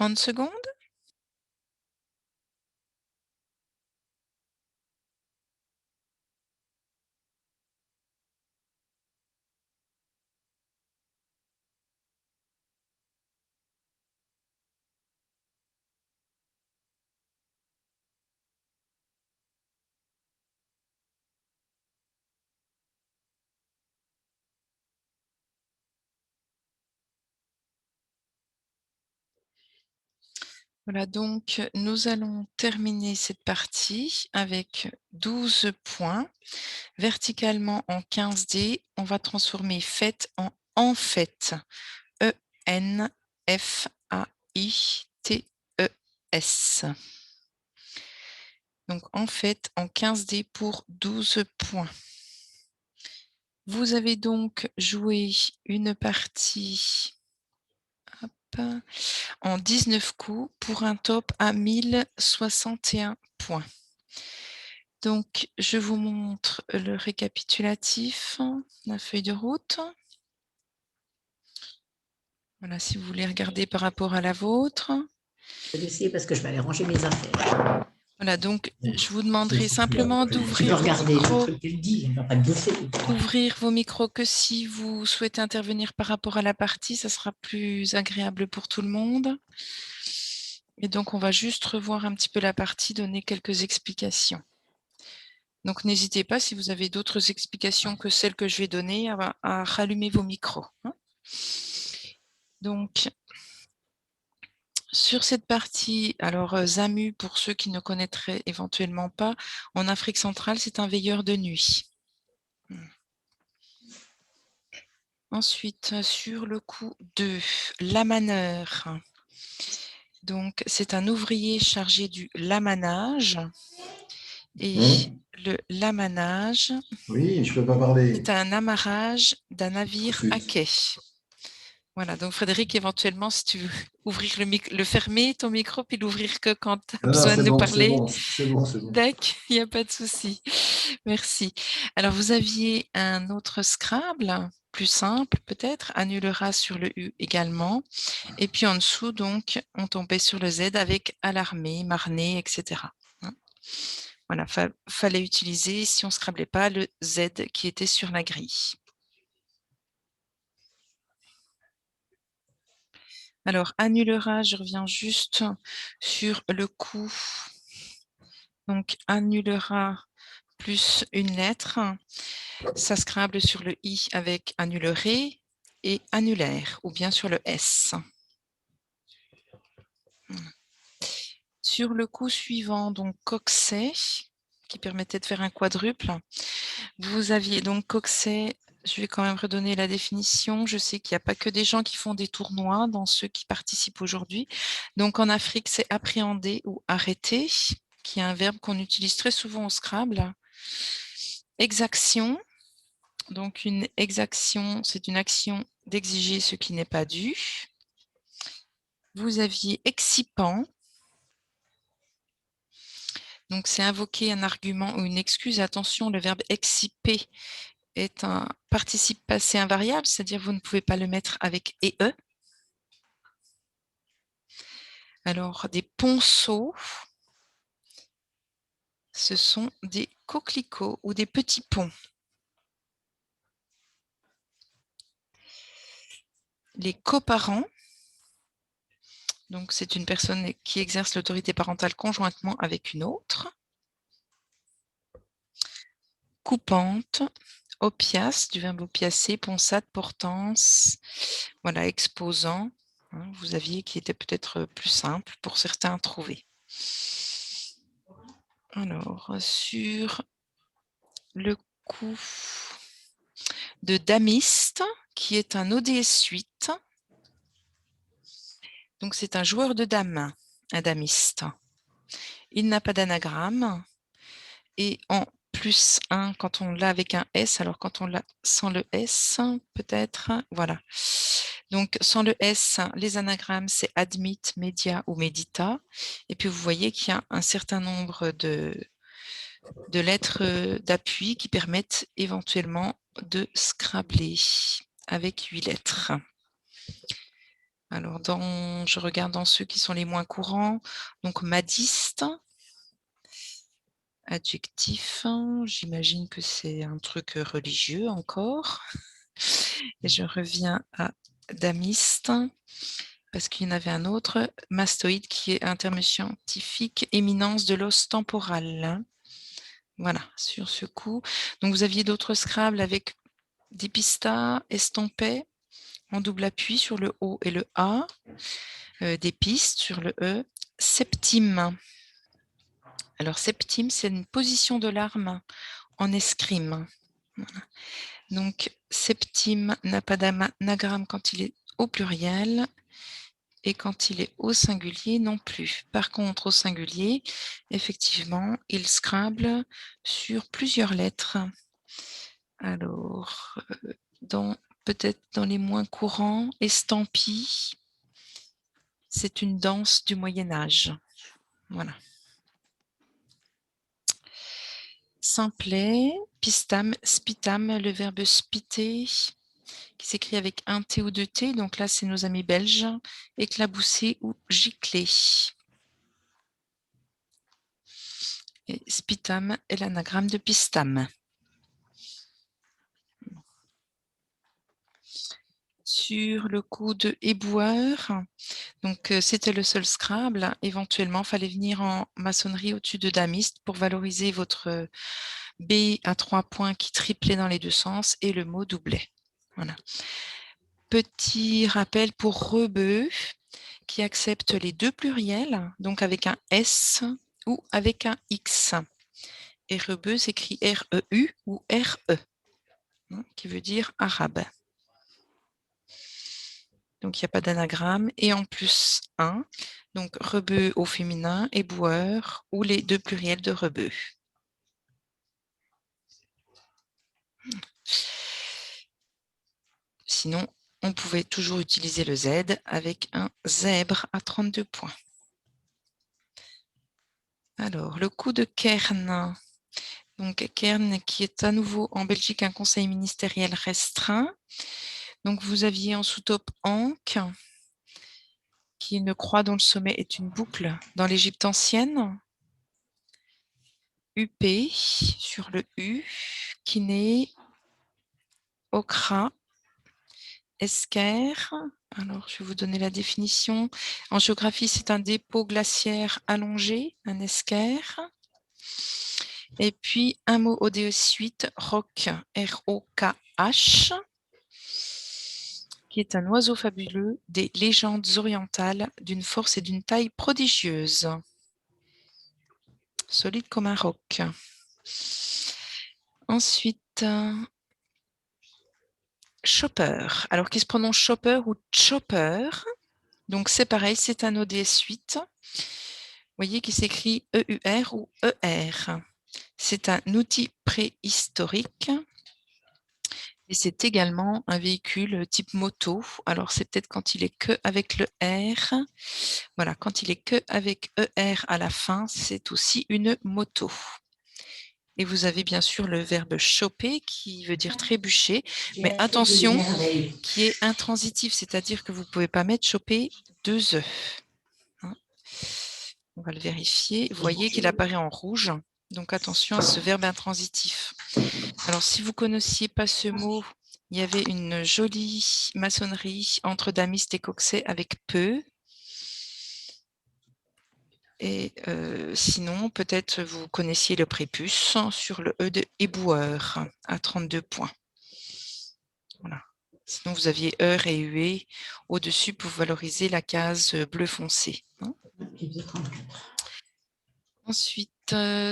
30 secondes. Voilà, donc nous allons terminer cette partie avec 12 points. Verticalement en 15D, on va transformer fait en fait. E-N-F-A-I-T-E-S. Donc en fait en 15D pour 12 points. Vous avez donc joué une partie en 19 coups pour un top à 1061 points. Donc, je vous montre le récapitulatif, la feuille de route. Voilà, si vous voulez regarder par rapport à la vôtre. Je vais essayer parce que je vais aller ranger mes affaires. Voilà, donc je vous demanderai simplement Tu peux d'ouvrir vos regarder le micros. truc qu'elle dit, elle va pas te bouffer. Ouvrir vos micros que si vous souhaitez intervenir par rapport à la partie, ça sera plus agréable pour tout le monde. Et donc, on va juste revoir un petit peu la partie, donner quelques explications. Donc, n'hésitez pas, si vous avez d'autres explications que celles que je vais donner, à rallumer vos micros. Donc, sur cette partie, alors Zamu, pour ceux qui ne connaîtraient éventuellement pas, en Afrique centrale, c'est un veilleur de nuit. Ensuite, sur le coup de l'amaneur, donc c'est un ouvrier chargé du lamanage. Et le lamanage, oui, je peux pas parler. C'est un amarrage d'un navire à quai. Voilà, donc Frédéric, éventuellement, si tu veux ouvrir le fermer ton micro, puis l'ouvrir que quand tu as besoin de nous parler. C'est bon. D'accord, il n'y a pas de souci. Merci. Alors, vous aviez un autre Scrabble, plus simple peut-être, annulera sur le U également. Et puis en dessous, donc, on tombait sur le Z avec alarmé, marné, etc. Voilà, fallait utiliser, si on ne scrablait pas, le Z qui était sur la grille. Alors, annulera, je reviens juste sur le coup. Donc, annulera plus une lettre. Ça scrable sur le I avec annulerai et annulaire, ou bien sur le S. Sur le coup suivant, donc coxet, qui permettait de faire un quadruple, vous aviez donc coxet. Je vais quand même redonner la définition. Je sais qu'il n'y a pas que des gens qui font des tournois dans ceux qui participent aujourd'hui. Donc, en Afrique, c'est appréhender ou arrêter, qui est un verbe qu'on utilise très souvent au Scrabble. Exaction. Donc, une exaction, c'est une action d'exiger ce qui n'est pas dû. Vous aviez excipant. Donc, c'est invoquer un argument ou une excuse. Attention, le verbe exciper est un participe passé invariable, c'est-à-dire vous ne pouvez pas le mettre avec « e ». Alors, des ponceaux, ce sont des coquelicots ou des petits ponts. Les coparents, donc c'est une personne qui exerce l'autorité parentale conjointement avec une autre. Coupante, opiace, du verbe opiacer, ponçade, portance, voilà, exposant. Vous aviez qui était peut-être plus simple pour certains à trouver. Alors, sur le coup de damiste, qui est un ODS 8. Donc, c'est un joueur de dames, un damiste. Il n'a pas d'anagramme. Et en plus 1, quand on l'a avec un S, alors quand on l'a sans le S, peut-être, voilà. Donc, sans le S, les anagrammes, c'est admit, média ou médita. Et puis, vous voyez qu'il y a un certain nombre de lettres d'appui qui permettent éventuellement de scrabler avec 8 lettres. Alors, je regarde dans ceux qui sont les moins courants. Donc, madiste. Adjectif, j'imagine que c'est un truc religieux encore. Et je reviens à damiste, parce qu'il y en avait un autre, mastoïde, qui est un terme scientifique, éminence de l'os temporal. Voilà, sur ce coup. Donc, vous aviez d'autres Scrabble avec dipista, estompet, en double appui sur le O et le A, des pistes sur le E, septime. Alors, septime, c'est une position de l'arme en escrime. Voilà. Donc, septime n'a pas d'anagramme quand il est au pluriel et quand il est au singulier non plus. Par contre, au singulier, effectivement, il Scrabble sur plusieurs lettres. Alors, peut-être dans les moins courants, estampille, c'est une danse du Moyen-Âge. Voilà. Simplet, pistam, spitam, le verbe spiter, qui s'écrit avec un T ou deux T. Donc là, c'est nos amis belges. Éclabousser ou gicler. Et spitam est l'anagramme de pistam. Sur le coup de éboueur, donc c'était le seul Scrabble. Éventuellement, il fallait venir en maçonnerie au-dessus de damiste pour valoriser votre B à 3 points qui triplait dans les deux sens et le mot doublait. Voilà. Petit rappel pour rebeu qui accepte les deux pluriels, donc avec un S ou avec un X. Et rebeu s'écrit R-E-U ou R-E, qui veut dire arabe. Donc, il n'y a pas d'anagramme. Et en plus, un. Donc, rebeu au féminin, éboueur, ou les deux pluriels de rebeu. Sinon, on pouvait toujours utiliser le Z avec un zèbre à 32 points. Alors, le coup de Kern. Donc, Kern qui est à nouveau en Belgique un conseil ministériel restreint. Donc, vous aviez en sous-top Ankh, qui est une croix dont le sommet est une boucle dans l'Égypte ancienne. UP sur le U, kiné, okra, esker. Alors, je vais vous donner la définition. En géographie, c'est un dépôt glaciaire allongé, un esker. Et puis, un mot ODE8, roc, R-O-K-H, qui est un oiseau fabuleux des légendes orientales d'une force et d'une taille prodigieuse. Solide comme un roc. Ensuite, chopper. Alors, qui se prononce chopper ou chopper? Donc, c'est pareil, c'est un ODS8. Vous voyez qui s'écrit E-U-R ou E-R. C'est un outil préhistorique. Et c'est également un véhicule type moto. Alors, c'est peut-être quand il est que avec le R. Voilà, quand il est que avec ER à la fin, c'est aussi une moto. Et vous avez bien sûr le verbe choper qui veut dire trébucher, mais attention, qui est intransitif, c'est-à-dire que vous ne pouvez pas mettre choper 2 E. Hein. On va le vérifier. Vous voyez qu'il apparaît en rouge. Donc attention à ce verbe intransitif. Alors si vous ne connaissiez pas ce mot, il y avait une jolie maçonnerie entre damiste et coxet avec peu. Et sinon, peut-être vous connaissiez le prépuce sur le E de éboueur à 32 points. Voilà. Sinon, vous aviez heure et huée au-dessus pour valoriser la case bleu foncé. Hein. Ensuite,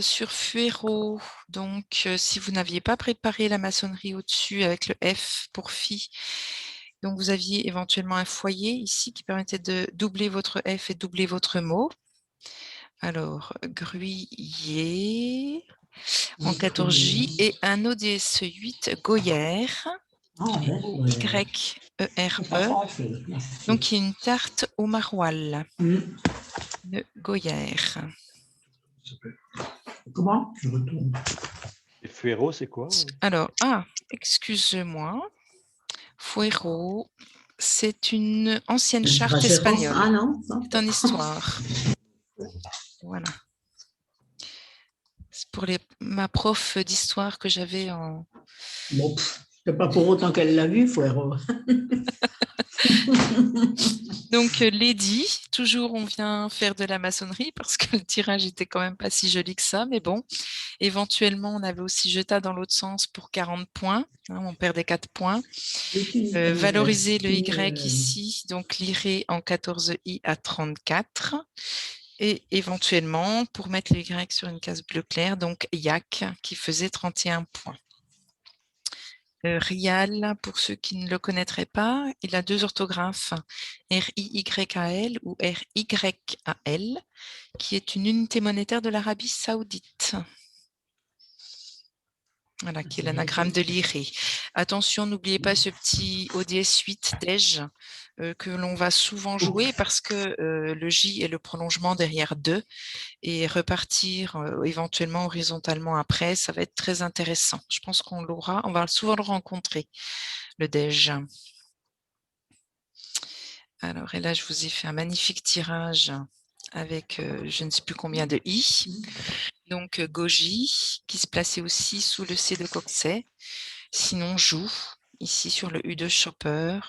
sur Fuero, donc si vous n'aviez pas préparé la maçonnerie au-dessus avec le F pour Phi, donc vous aviez éventuellement un foyer ici qui permettait de doubler votre F et doubler votre mot. Alors, gruyère en 14J et un ODS 8 Goyère, ou Y-E-R-E, donc il y a une tarte au maroilles de Goyère. Comment? Je retourne. Et Fuero, c'est quoi? Alors, excuse-moi, Fuero, C'est une ancienne Une charte référence. espagnole. Ah non, non. C'est en histoire. Voilà. C'est pour ma prof d'histoire que j'avais en... Bon, c'est pas pour autant qu'elle l'a vu, frérot. Donc, Lady, toujours on vient faire de la maçonnerie parce que le tirage était quand même pas si joli que ça, mais bon. Éventuellement, on avait aussi Jeta dans l'autre sens pour 40 points. Hein, on perdait 4 points. Valoriser le Y ici, donc l'IRE en 14i à 34. Et éventuellement, pour mettre le Y sur une case bleu clair, donc YAC qui faisait 31 points. Rial, pour ceux qui ne le connaîtraient pas, il a 2 orthographes, R-I-Y-A-L ou R-Y-A-L, qui est une unité monétaire de l'Arabie Saoudite. Voilà, qui est l'anagramme de l'IRE. Attention, n'oubliez pas ce petit ODS 8 DEJ que l'on va souvent jouer parce que le J est le prolongement derrière 2 et repartir éventuellement horizontalement après, ça va être très intéressant. Je pense qu'on l'aura, on va souvent le rencontrer, le DEJ. Alors, et là, je vous ai fait un magnifique tirage avec je ne sais plus combien de I. Donc, Goji, qui se plaçait aussi sous le C de Coxet. Sinon, joue, ici sur le U de Chopper.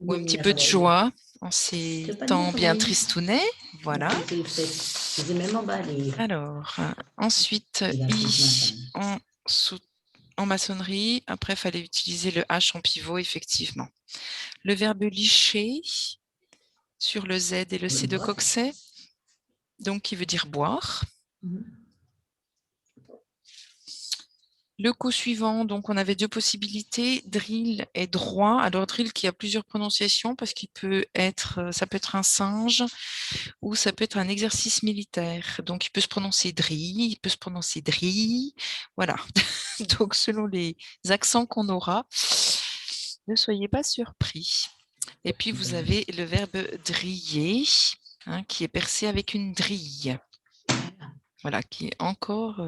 Ou un petit peu de joie en ces temps bien tristounets. Voilà. Alors, ensuite, I en maçonnerie. Après, il fallait utiliser le H en pivot, effectivement. Le verbe licher sur le Z et le C de Coxet, donc qui veut dire boire. Le coup suivant, donc on avait 2 possibilités, drill et droit. Alors drill qui a plusieurs prononciations parce qu'il peut être, ça peut être un singe ou ça peut être un exercice militaire. Donc il peut se prononcer drill, il peut se prononcer drill. Voilà. Donc selon les accents qu'on aura, ne soyez pas surpris. Et puis vous avez le verbe driller, hein, qui est percé avec une drille. Voilà, qui est encore...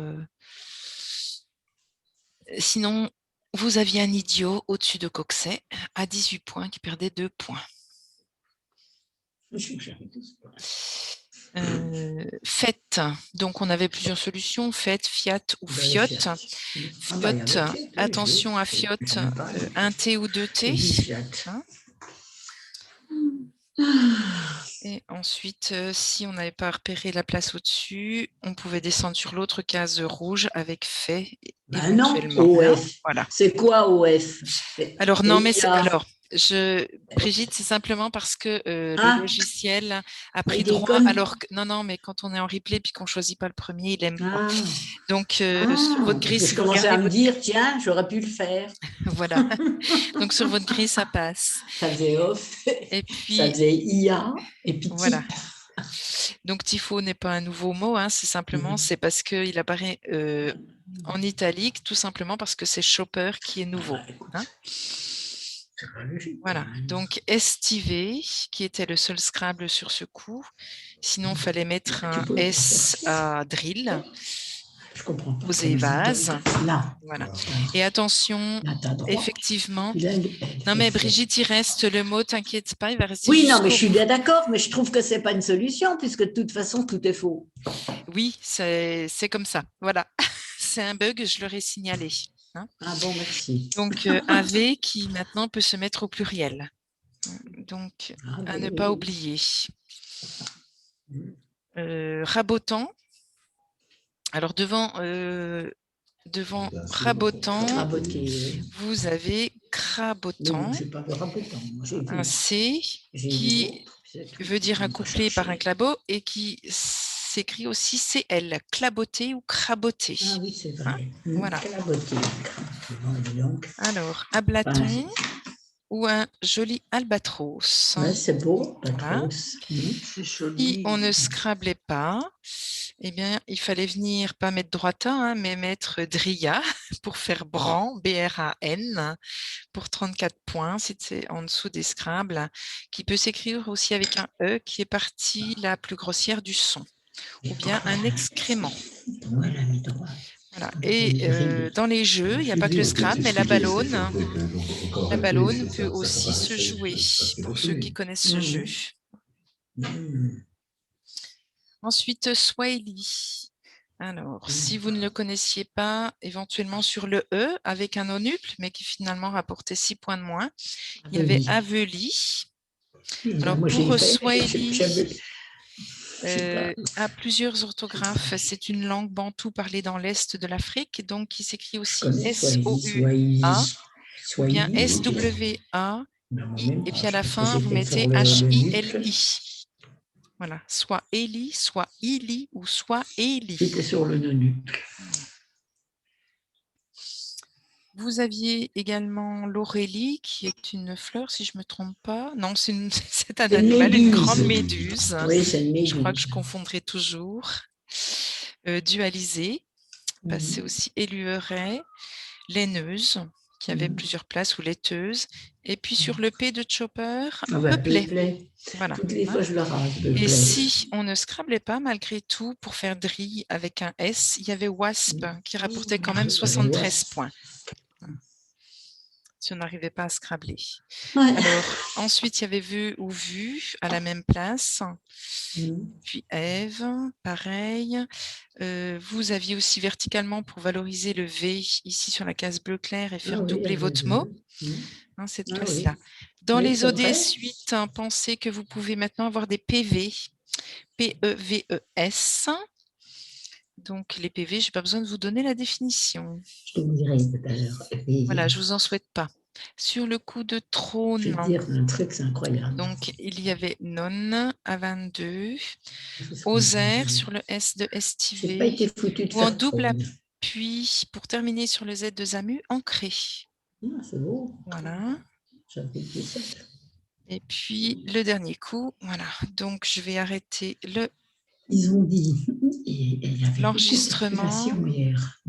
Sinon, vous aviez un idiot au-dessus de Coxet à 18 points qui perdait 2 points. Fête, donc on avait plusieurs solutions, fête, fiat ou fiotte. Fiotte, attention à fiotte, un T ou 2 T. Hein. Et ensuite, si on n'avait pas repéré la place au-dessus, on pouvait descendre sur l'autre case rouge avec fait. Ben non, OF. Voilà. C'est quoi OF? Alors, non, mais alors, Brigitte, c'est simplement parce que le logiciel a pris droit, alors que, non, mais quand on est en replay puis qu'on ne choisit pas le premier, il aime pas. Donc, sur votre grille, si je commençais à me dire, tiens, j'aurais pu le faire. Voilà. Donc, sur votre grille, ça passe. Ça faisait off, et puis, ça faisait IA, et puis voilà. Donc, tifo n'est pas un nouveau mot, hein, c'est simplement, c'est parce qu'il apparaît en italique, tout simplement parce que c'est Chopper qui est nouveau. Hein. Voilà, donc estivé, qui était le seul Scrabble sur ce coup. Sinon, il fallait mettre un S à drill. Je comprends pas. Poser vase. Voilà. Et attention, effectivement. Non, mais Brigitte, il reste le mot, t'inquiète pas, il va rester. Oui, non, mais je suis bien d'accord, mais je trouve que c'est pas une solution, puisque de toute façon, tout est faux. Oui, c'est comme ça. Voilà. C'est un bug, je l'aurais signalé. Hein. Ah bon, merci. Donc, AV qui maintenant peut se mettre au pluriel. Donc, à ne pas oublier. Rabotant. Alors, devant rabotant, vous avez crabotant, un C qui veut dire accouplé par un clabot et qui s'écrit aussi CL, claboter ou craboter. Ah oui, c'est vrai. Hein, voilà. Claboter. Alors, ablaton ou un joli albatros. Ouais, c'est beau, albatros. Voilà. Si on ne scrablait pas, eh bien, il fallait venir, pas mettre droitin, hein, mais mettre dria pour faire bran, B-R-A-N, pour 34 points, c'était en dessous des scrables, qui peut s'écrire aussi avec un E, qui est partie la plus grossière du son, ou bien un excrément. Voilà. Et dans les jeux, il n'y a pas que le Scrabble, mais la ballonne peut aussi se jouer pour ceux qui connaissent ce jeu. Ensuite, Swahili. Alors, si vous ne le connaissiez pas, éventuellement sur le E avec un nonuple, mais qui finalement rapportait 6 points de moins, il y avait Aveli. Alors, pour Swahili, à plusieurs orthographes, c'est une langue bantoue parlée dans l'Est de l'Afrique, donc qui s'écrit aussi S-O-U-A, ou bien S-W-A-I, et puis à la fin, vous mettez H-I-L-I. Voilà, soit Eli, soit Ili ou soit Eli. C'était sur le nonuple. Vous aviez également l'aurélie, qui est une fleur, si je ne me trompe pas. Non, c'est un animal, une grande méduse. Oui, c'est une méduse. Je crois que je confondrai toujours. Dualisée, passé aussi élueret, laineuse, qui avait plusieurs places, ou laiteuse. Et puis sur le P de Chopper, peuplé. Voilà. Toutes les fois, je le rase. Et si on ne scrablait pas, malgré tout, pour faire DRI avec un S, il y avait WASP qui rapportait quand même 73 points. Si on n'arrivait pas à scrabler. Ouais. Alors, ensuite, il y avait vu ou vu à la même place. Puis Ève, pareil. Vous aviez aussi verticalement pour valoriser le V ici sur la case bleu clair et faire doubler votre mot. Cette place-là. Dans les OD suite, pensez que vous pouvez maintenant avoir des PV. P-E-V-E-S. Donc, les PV, je n'ai pas besoin de vous donner la définition. Je te dirai tout à l'heure. Voilà, je ne vous en souhaite pas. Sur le coup de trône, je vais te dire un truc, c'est incroyable. Donc, il y avait non à 22, Oser sur le S de estivé, pas été foutu de ou en faire double trône. appui pour terminer sur le Z de Zamu, ancré. C'est beau. Voilà. J'avais dit ça. Et puis, le dernier coup, voilà. Donc, je vais arrêter Ils ont dit, et il y avait l'enregistrement. beaucoup de circulation hier.